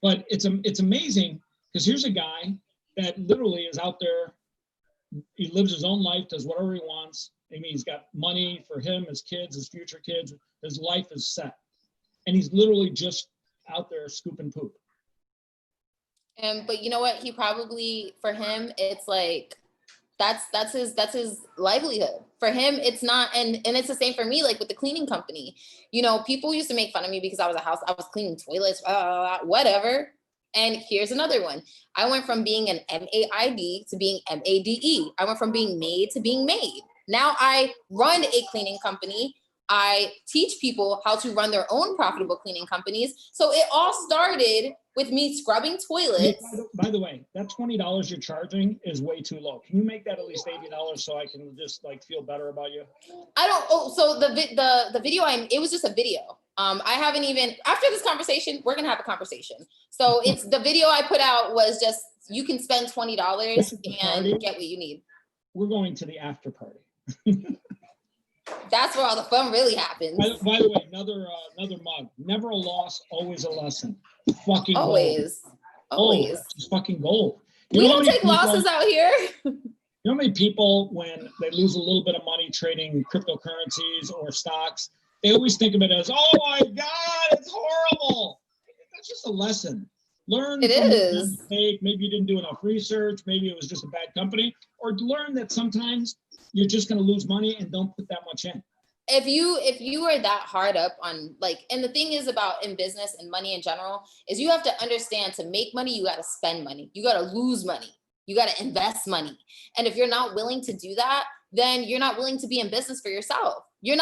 But it's amazing, because here's a guy that literally is out there. He lives his own life, does whatever he wants. I mean, he's got money for him, his kids, his future kids. His life is set. And he's literally just out there scooping poop. But you know what? He probably, for him, it's like, that's his livelihood. For him, it's not, and it's the same for me, like with the cleaning company. You know, people used to make fun of me because I was cleaning toilets, whatever. And here's another one. I went from being an MAID to being MADE. I went from being made to being made. Now I run a cleaning company. I teach people how to run their own profitable cleaning companies. So it all started with me scrubbing toilets. By the way, that $20 you're charging is way too low. Can you make that at least $80 so I can just like feel better about you? So the video, it was just a video. I haven't even, after this conversation, we're going to have a conversation. So it's the video I put out was just, you can spend $20 and get what you need. We're going to the after party. That's where all the fun really happens. By the way, another mug. Never a loss, always a lesson. Fucking always. Gold. Always. It's fucking gold. We don't take losses out here. You know how many people, when they lose a little bit of money trading cryptocurrencies or stocks, they always think of it as, oh my God, it's horrible. That's just a lesson. Learn It from the is. mistake. Maybe you didn't do enough research. Maybe it was just a bad company. Or learn that sometimes you're just going to lose money and don't put that much in. If you are that hard up on like, and the thing is about in business and money in general is you have to understand to make money, you got to spend money. You got to lose money. You got to invest money. And if you're not willing to do that, then you're not willing to be in business for yourself. You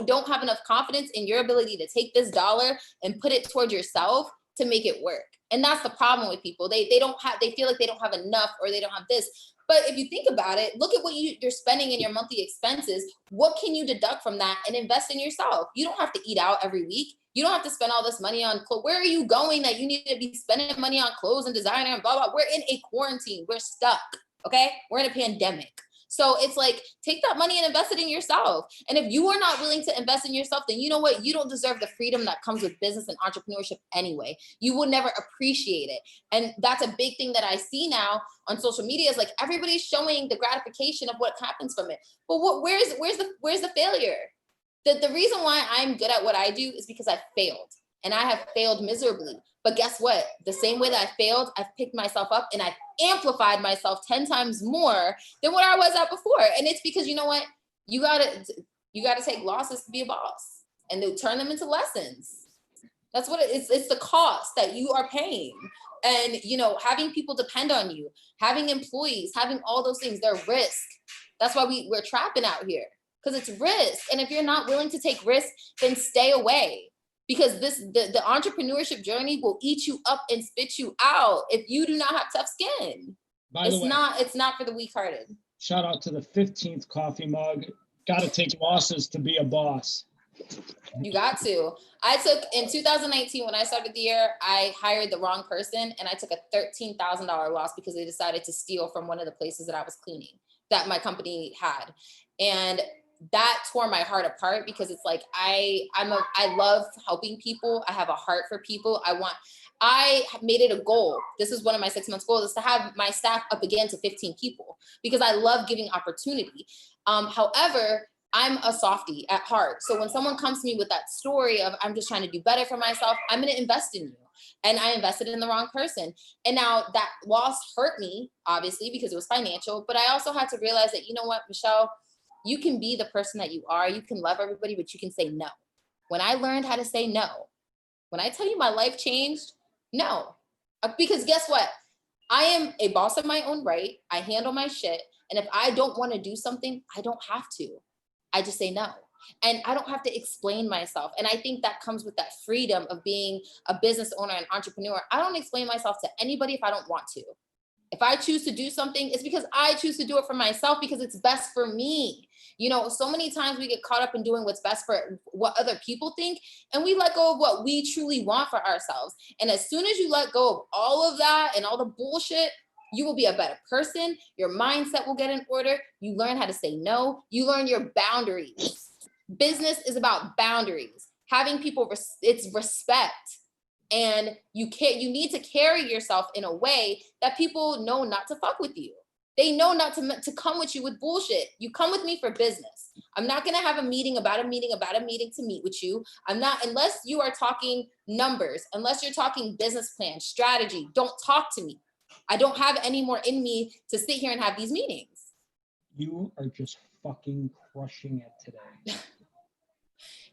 don't have enough confidence in your ability to take this dollar and put it towards yourself to make it work. And that's the problem with people. They feel like they don't have enough or they don't have this. But if you think about it, look at what you're spending in your monthly expenses. What can you deduct from that and invest in yourself? You don't have to eat out every week. You don't have to spend all this money on clothes. Where are you going that you need to be spending money on clothes and designer and blah, blah. We're in a quarantine. We're stuck. Okay. We're in a pandemic. So it's like, take that money and invest it in yourself. And if you are not willing to invest in yourself, then you know what? You don't deserve the freedom that comes with business and entrepreneurship anyway. You will never appreciate it. And that's a big thing that I see now on social media is like everybody's showing the gratification of what happens from it. But where's the failure? The reason why I'm good at what I do is because I failed and I have failed miserably. But guess what? The same way that I failed, I've picked myself up and I've amplified myself 10 times more than what I was at before. And it's because, you know what? You gotta take losses to be a boss and then turn them into lessons. That's what it is. It's the cost that you are paying. And, having people depend on you, having employees, having all those things, they're risk. That's why we're trapping out here because it's risk. And if you're not willing to take risk, then stay away. Because the entrepreneurship journey will eat you up and spit you out if you do not have tough skin. It's not for the weak-hearted. Shout out to the 15th coffee mug. Got to take losses to be a boss. You got to. I took in 2019 when I started the year, I hired the wrong person and I took a $13,000 loss because they decided to steal from one of the places that I was cleaning that my company had. And that tore my heart apart because it's like I love helping people. I have a heart for people. I made it a goal. This is one of my 6 months goals is to have my staff up again to 15 people because I love giving opportunity. However, I'm a softie at heart. So when someone comes to me with that story of I'm just trying to do better for myself, I'm going to invest in you. And I invested in the wrong person. And now that loss hurt me, obviously, because it was financial. But I also had to realize that, you know what, Michelle, you can be the person that you are. You can love everybody, but you can say no. When I learned how to say no, when I tell you my life changed, no. Because guess what? I am a boss of my own right. I handle my shit. And if I don't want to do something, I don't have to. I just say no. And I don't have to explain myself. And I think that comes with that freedom of being a business owner and entrepreneur. I don't explain myself to anybody if I don't want to. If I choose to do something, it's because I choose to do it for myself because it's best for me. So many times we get caught up in doing what's best for what other people think, and we let go of what we truly want for ourselves. And as soon as you let go of all of that and all the bullshit, you will be a better person. Your mindset will get in order. You learn how to say no. You learn your boundaries. Business is about boundaries. Having people, it's respect. And you need to carry yourself in a way that people know not to fuck with you. They know not to come with you with bullshit. You come with me for business. I'm not going to have a meeting about a meeting to meet with you. Unless you are talking numbers, unless you're talking business plan, strategy, don't talk to me. I don't have any more in me to sit here and have these meetings. You are just fucking crushing it today.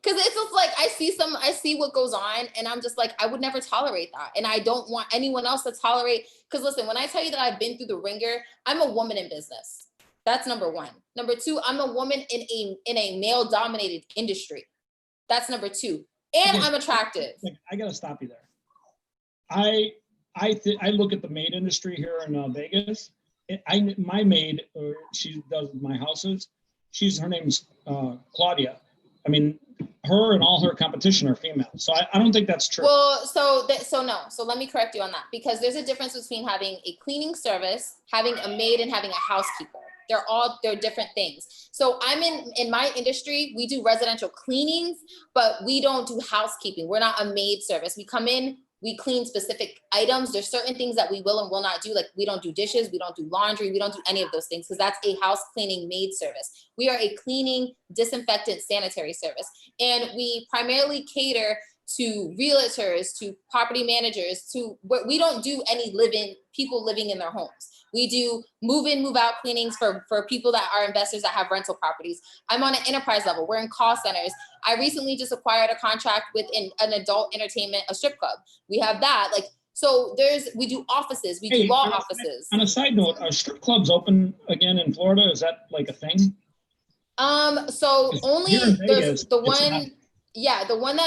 Because it's just like, I see what goes on and I'm just like, I would never tolerate that. And I don't want anyone else to tolerate. Because listen, when I tell you that I've been through the ringer, I'm a woman in business. That's number one. Number two, I'm a woman in a male dominated industry. That's number two. And I'm attractive. I got to stop you there. I look at the maid industry here in Vegas. My maid, she does my houses. Her name's Claudia. I mean, her and all her competition are female. So I don't think that's true. Well, so no. So let me correct you on that because there's a difference between having a cleaning service, having a maid, and having a housekeeper. They're different things. So I'm in my industry, we do residential cleanings, but we don't do housekeeping. We're not a maid service. We come in, we clean specific items. There's certain things that we will and will not do. Like we don't do dishes, we don't do laundry, we don't do any of those things because that's a house cleaning maid service. We are a cleaning, disinfectant, sanitary service. And we primarily cater to realtors, to property managers, to what we don't do any people living in their homes. We do move in, move out cleanings for people that are investors that have rental properties. I'm on an enterprise level. We're in call centers. I recently just acquired a contract with an adult entertainment, a strip club. We have that. Like, so we do offices, we do law offices. On a side note, are strip clubs open again in Florida? Is that like a thing? So only Vegas, the one. Yeah, the one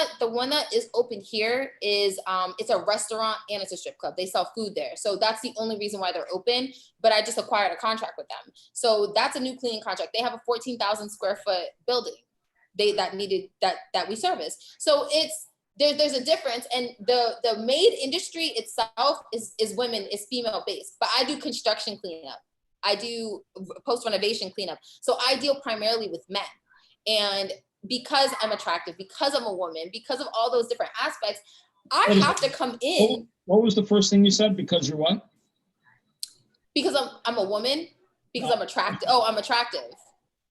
that is open here is it's a restaurant and it's a strip club. They sell food there. So that's the only reason why they're open, but I just acquired a contract with them. So that's a new cleaning contract. They have a 14,000 square foot building that we service. So there's a difference, and the maid industry itself is women, is female based, but I do construction cleanup. I do post renovation cleanup. So I deal primarily with men. And because I'm attractive, because I'm a woman, because of all those different aspects, I have to come in. What was the first thing you said? Because you're what? Because I'm a woman, because I'm attractive. Oh, I'm attractive.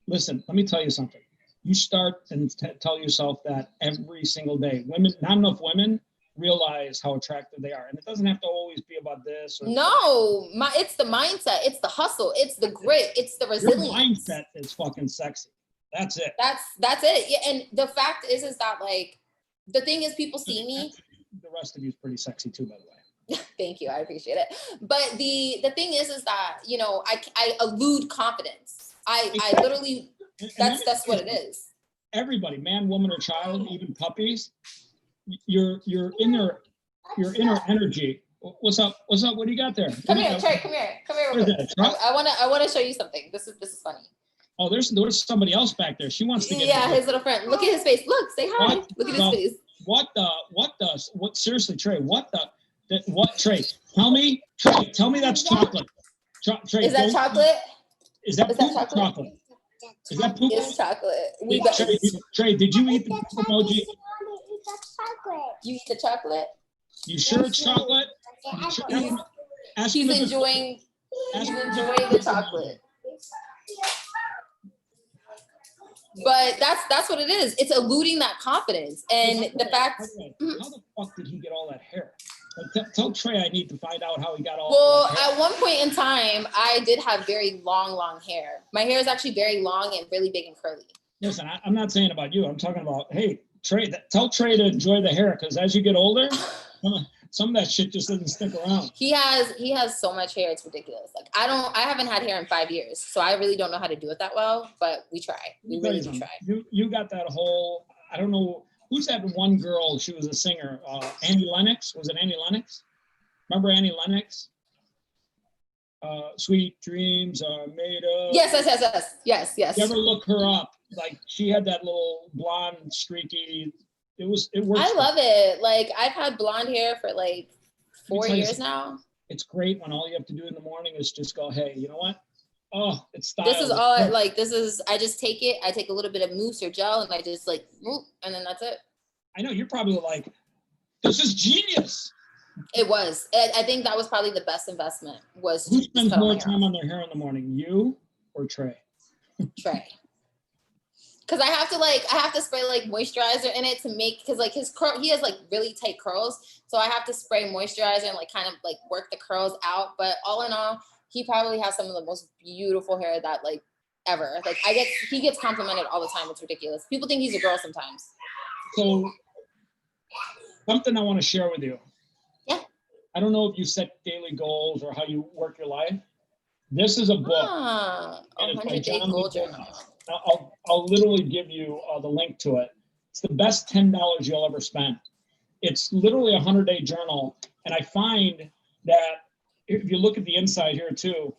Listen, let me tell you something. You start and tell yourself that every single day. Women, not enough women realize how attractive they are. And it doesn't have to always be about this. No, it's the mindset. It's the hustle. It's the grit. It's the resilience. Your mindset is fucking sexy. That's it. That's it. Yeah, and the fact is that, like, the thing is, people see me. The rest of you is pretty sexy too, by the way. Thank you, I appreciate it. But the thing is that, you know, I elude confidence. I literally, that's what it is. Everybody, man, woman, or child, even puppies, your inner energy. What's up? What do you got there? Come here, Trey. Come here. Real quick. I wanna show you something. This is funny. Oh, there's somebody else back there. She wants to get. Yeah, his little friend. Look at his face. Look, say hi. Look at his face. What? Seriously, Trey, what, Trey? Tell me that's chocolate. Trey, is that chocolate? Is that chocolate? Is that poop? It's chocolate. Trey, did you eat the poop emoji? You eat the chocolate? You sure it's chocolate? He's enjoying the chocolate. But that's what it is. It's eluding that confidence. And the fact. How the fuck did he get all that hair? Like, tell Trey I need to find out how he got all that hair. At one point in time, I did have very long hair. My hair is actually very long and really big and curly. Listen, I'm not saying about you. I'm talking about, hey, Trey, tell Trey to enjoy the hair, because as you get older, some of that shit just doesn't stick around. He has so much hair, it's ridiculous. Like, I haven't had hair in 5 years, so I really don't know how to do it that well, but we try. We really do try. You got that whole, I don't know, who's that one girl? She was a singer. Annie Lennox. Was it Annie Lennox? Remember Annie Lennox? Sweet dreams are made of. Yes. You ever look her up? Like, she had that little blonde, streaky. It works. I love it. Like, I've had blonde hair for like 4 years now. It's great when all you have to do in the morning is just go, hey, you know what? Oh, it's style. This is all I just take it. I take a little bit of mousse or gel and I just like, and then that's it. I know you're probably like, this is genius. It was. I think that was probably the best investment. Was who spends more time on their hair in the morning, you or Trey? Trey. Because I have to spray like moisturizer in it to make, because like his curl, he has like really tight curls, so I have to spray moisturizer and like kind of like work the curls out. But all in all, he probably has some of the most beautiful hair that like ever. Like he gets complimented all the time. It's ridiculous. People think he's a girl sometimes. So something I want to share with you. Yeah. I don't know if you set daily goals or how you work your life. This is a book. 100-day goal journal. I'll literally give you the link to it. It's the best $10 you'll ever spend. It's literally a 100-day journal. And I find that if you look at the inside here too,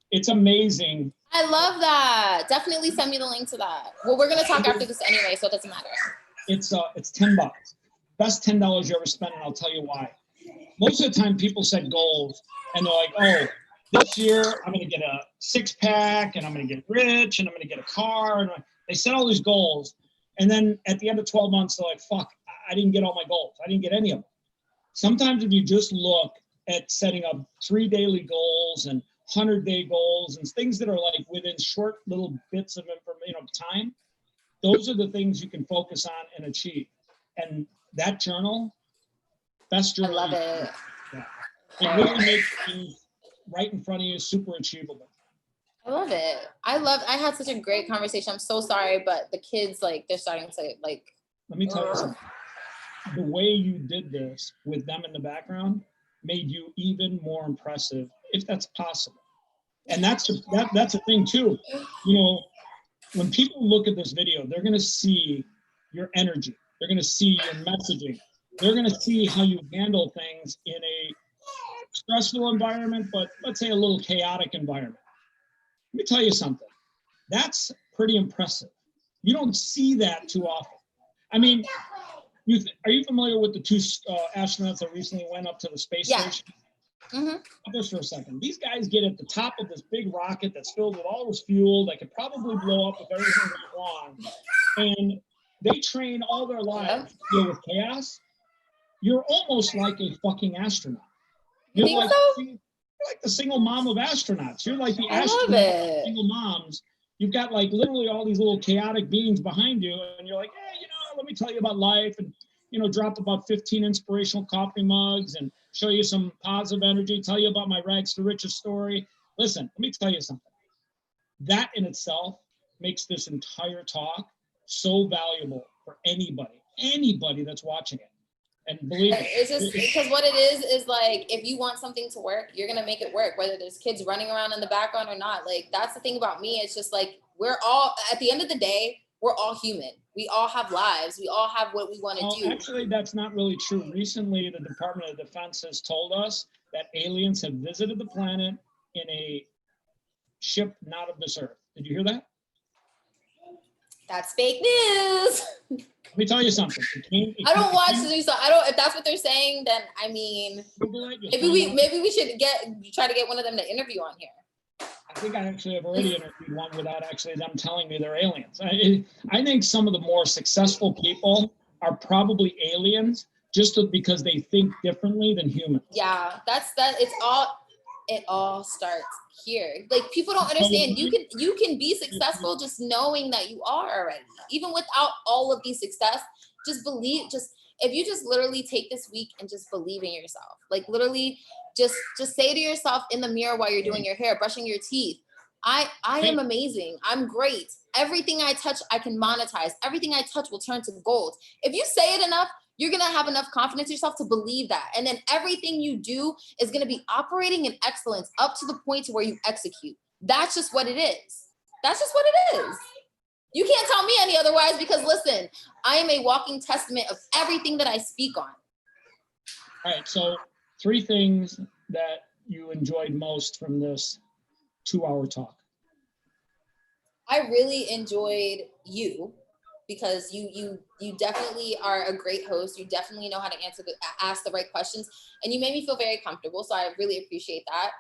it's amazing. I love that. Definitely send me the link to that. Well, we're going to talk after this anyway, so it doesn't matter. It's $10. Best $10 you ever spent, and I'll tell you why. Most of the time people set goals and they're like, oh, this year I'm going to get a 6-pack and I'm going to get rich and I'm going to get a car. And they set all these goals. And then at the end of 12 months, they're like, fuck, I didn't get all my goals. I didn't get any of them. Sometimes if you just look at setting up 3 daily goals and 100-day goals and things that are like within short little bits of time, those are the things you can focus on and achieve. And that journal, best I journal. love it. Yeah. It really makes things right in front of you super achievable. I love it. I had such a great conversation. I'm so sorry, but the kids, like, they're starting to, like. Let me tell you something. The way you did this with them in the background made you even more impressive, if that's possible. And that's the thing too. You know, when people look at this video, they're going to see your energy. They're going to see your messaging. They're going to see how you handle things in a stressful environment, but let's say a little chaotic environment. Let me tell you something. That's pretty impressive. You don't see that too often. I mean, are you familiar with the two astronauts that recently went up to the space station? Mm-hmm. Just for a second. These guys get at the top of this big rocket that's filled with all this fuel that could probably blow up if everything went wrong. And they train all their lives to deal with chaos. You're almost like a fucking astronaut. You're You think like, so? you're like the single mom of astronauts. You're like the I love astronaut it. of single moms. You've got like literally all these little chaotic beings behind you, and you're like, hey, you know, let me tell you about life, and you know, drop about 15 inspirational coffee mugs and show you some positive energy, tell you about my rags to riches story. Listen, let me tell you something. That in itself makes this entire talk so valuable for anybody that's watching it. And believe me, it's just because what it is like, if you want something to work, you're gonna make it work, whether there's kids running around in the background or not. Like, that's the thing about me. It's just like, we're all, at the end of the day, we're all human. We all have lives. We all have what we want to do. Actually, that's not really true. Recently, the Department of Defense has told us that aliens have visited the planet in a ship not of this earth. Did you hear that? That's fake news. Let me tell you something. I don't watch the news. So I don't. If that's what they're saying, then I mean, maybe we should try to get one of them to interview on here. I think I actually have already interviewed one without actually them telling me they're aliens. I think some of the more successful people are probably aliens just because they think differently than humans. Yeah, it all starts here. Like, people don't understand. You can be successful just knowing that you are already. Even without all of the success, just believe. If you just literally take this week and just believe in yourself, like literally just say to yourself in the mirror while you're doing your hair, brushing your teeth, I am amazing. I'm great. Everything I touch, I can monetize. Everything I touch will turn to gold. If you say it enough, you're going to have enough confidence in yourself to believe that. And then everything you do is going to be operating in excellence up to the point to where you execute. That's just what it is. That's just what it is. You can't tell me any otherwise, because listen, I am a walking testament of everything that I speak on. All right. So 3 things that you enjoyed most from this 2-hour talk. I really enjoyed you, because you definitely are a great host. You definitely know how to ask the right questions, and you made me feel very comfortable. So I really appreciate that.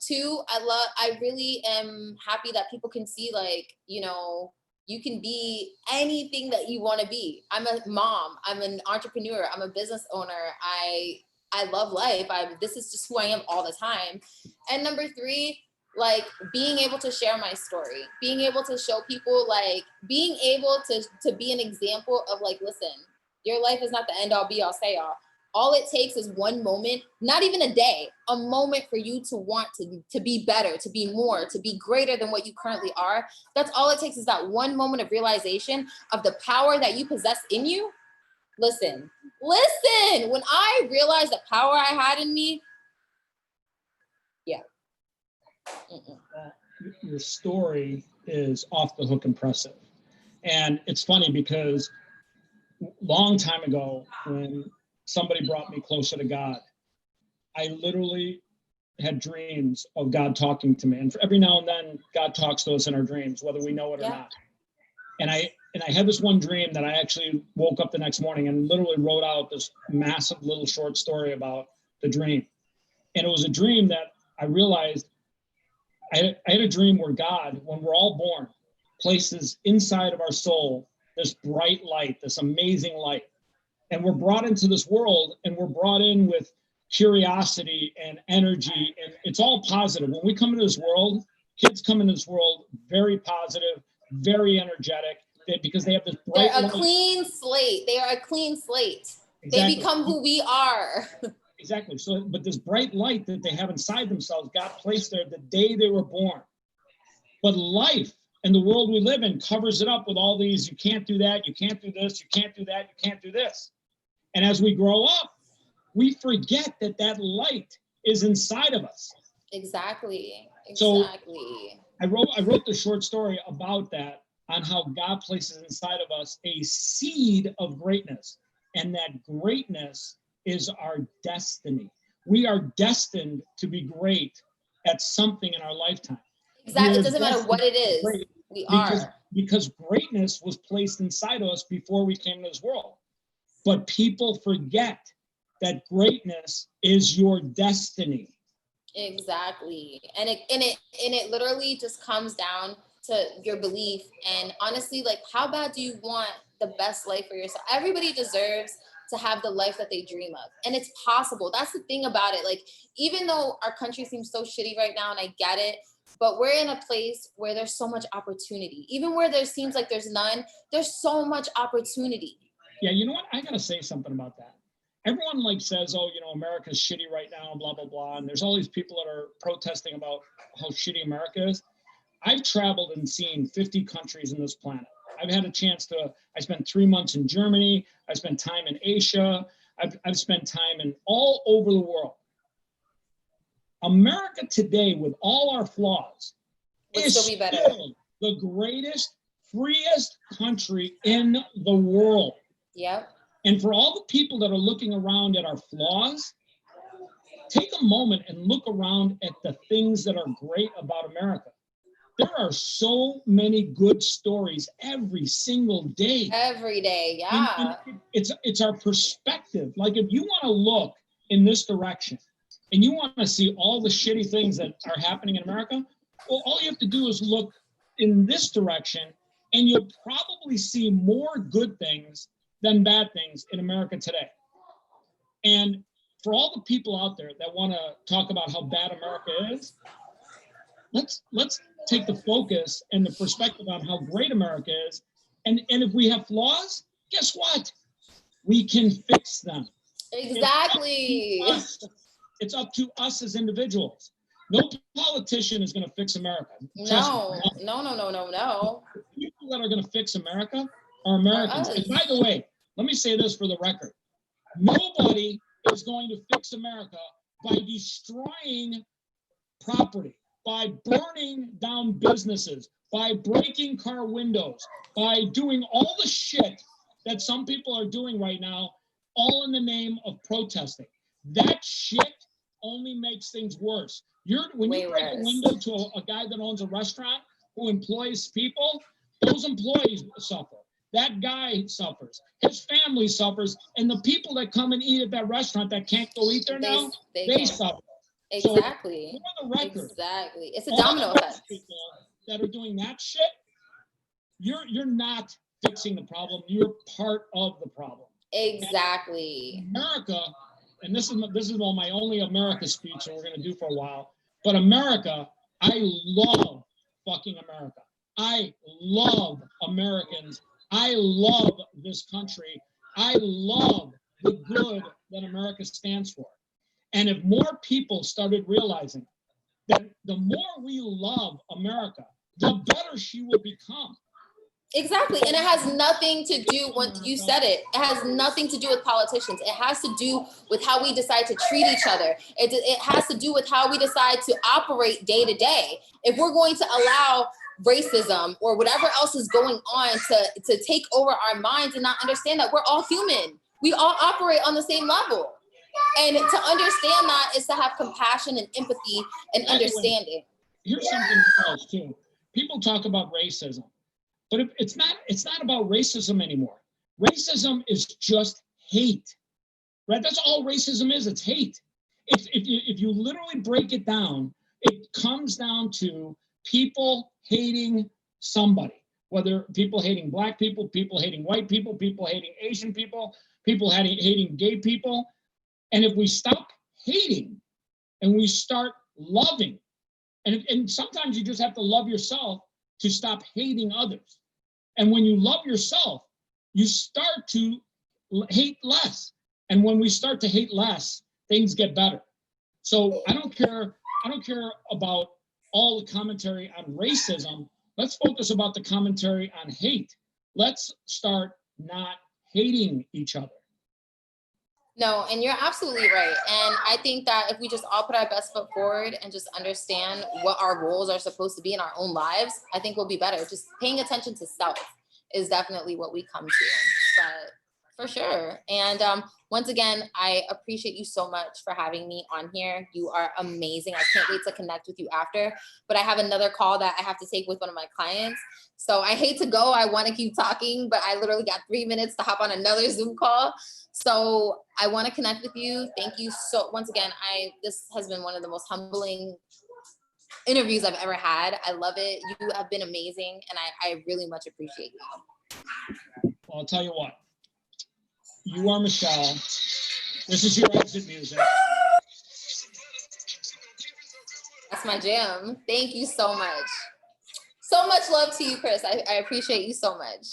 2, I really am happy that people can see, like, you know, you can be anything that you want to be. I'm a mom. I'm an entrepreneur. I'm a business owner. I love life. This is just who I am all the time. And number 3, like, being able to share my story, being able to show people, like, being able to be an example of, like, listen, your life is not the end all be all say all. All it takes is one moment, not even a day, a moment for you to want to be better, to be more, to be greater than what you currently are. That's all it takes, is that one moment of realization of the power that you possess in you. Listen, when I realized the power I had in me, yeah. Your story is off the hook impressive. And it's funny because long time ago, when somebody brought me closer to God, I literally had dreams of God talking to me. And every now and then, God talks to us in our dreams, whether we know it or not. And I had this one dream that I actually woke up the next morning and literally wrote out this massive little short story about the dream. And it was a dream that I realized I had a dream where God, when we're all born, places inside of our soul this bright light, this amazing light. And we're brought into this world, and we're brought in with curiosity and energy, and it's all positive. When we come into this world, kids come into this world very positive, very energetic, because they have this bright They're a light. clean slate. They are a clean slate. Exactly. They become who we are. Exactly. So, but this bright light that they have inside themselves got placed there the day they were born. But life and the world we live in covers it up with all these, you can't do that, you can't do this, you can't do that, you can't do this. And as we grow up, we forget that that light is inside of us. Exactly. So Exactly. I wrote the short story about that, on how God places inside of us a seed of greatness. And that greatness is our destiny. We are destined to be great at something in our lifetime. Exactly. It doesn't matter what it is. We are. Because greatness was placed inside of us before we came to this world. But people forget that greatness is your destiny. Exactly. And it literally just comes down to your belief. And honestly, like, how bad do you want the best life for yourself? Everybody deserves to have the life that they dream of. And it's possible. That's the thing about it. Like, even though our country seems so shitty right now, and I get it, but we're in a place where there's so much opportunity. Even where there seems like there's none, there's so much opportunity. Yeah, you know what? I gotta say something about that. Everyone like says, oh, you know, America's shitty right now, blah, blah, blah. And there's all these people that are protesting about how shitty America is. I've traveled and seen 50 countries in this planet. I've had a chance I spent 3 months in Germany. I spent time in Asia. I've spent time in all over the world. America today, with all our flaws, is still the greatest, freest country in the world. Yep. And for all the people that are looking around at our flaws, take a moment and look around at the things that are great about America. There are so many good stories every single day. Every day, yeah. And it's our perspective. Like, if you want to look in this direction and you want to see all the shitty things that are happening in America, well, all you have to do is look in this direction and you'll probably see more good things than bad things in America today. And for all the people out there that want to talk about how bad America is, let's take the focus and the perspective on how great America is. And if we have flaws, guess what? We can fix them. Exactly. It's up to us as individuals. No politician is going to fix America. No. The people that are going to fix America are Americans. And by the way, let me say this for the record. Nobody is going to fix America by destroying property, by burning down businesses, by breaking car windows, by doing all the shit that some people are doing right now, all in the name of protesting. That shit only makes things worse. When you break a window to a guy that owns a restaurant who employs people, those employees suffer. That guy suffers. His family suffers. And the people that come and eat at that restaurant that can't go eat there now, they suffer. Exactly. So, for the record, exactly. It's a domino effect. People that are doing that shit, you're not fixing the problem. You're part of the problem. Exactly. And America, and this is my only America speech that we're going to do for a while. But America, I love fucking America. I love Americans. I love this country. I love the good that America stands for. And if more people started realizing that the more we love America, the better she will become. Exactly. And it has nothing to do, when you said it, it has nothing to do with politicians. It has to do with how we decide to treat each other. It has to do with how we decide to operate day to day. If we're going to allow racism or whatever else is going on to take over our minds and not understand that we're all human. We all operate on the same level. And to understand that is to have compassion and empathy and understanding. Here's something else too. People talk about racism. But it's not about racism anymore. Racism is just hate, right? That's all racism is. It's hate. If you literally break it down, it comes down to people hating somebody, whether people hating black people hating white people hating Asian people hating gay people. And if we stop hating and we start loving, and sometimes you just have to love yourself to stop hating others. And when you love yourself, you start to hate less. And when we start to hate less, things get better. So I don't care about all the commentary on racism. Let's focus about the commentary on hate. Let's start not hating each other. No, and you're absolutely right. And I think that if we just all put our best foot forward and just understand what our roles are supposed to be in our own lives, I think we'll be better. Just paying attention to self is definitely what we come to. But for sure. And once again, I appreciate you so much for having me on here. You are amazing. I can't wait to connect with you after, but I have another call that I have to take with one of my clients. So I hate to go. I want to keep talking, but I literally got 3 minutes to hop on another Zoom call. So I want to connect with you. Thank you so once again. This has been one of the most humbling interviews I've ever had. I love it. You have been amazing, and I really much appreciate you. Well, I'll tell you what. You are Michelle. This is your exit music. That's my jam. Thank you so much. So much love to you, Chris. I appreciate you so much.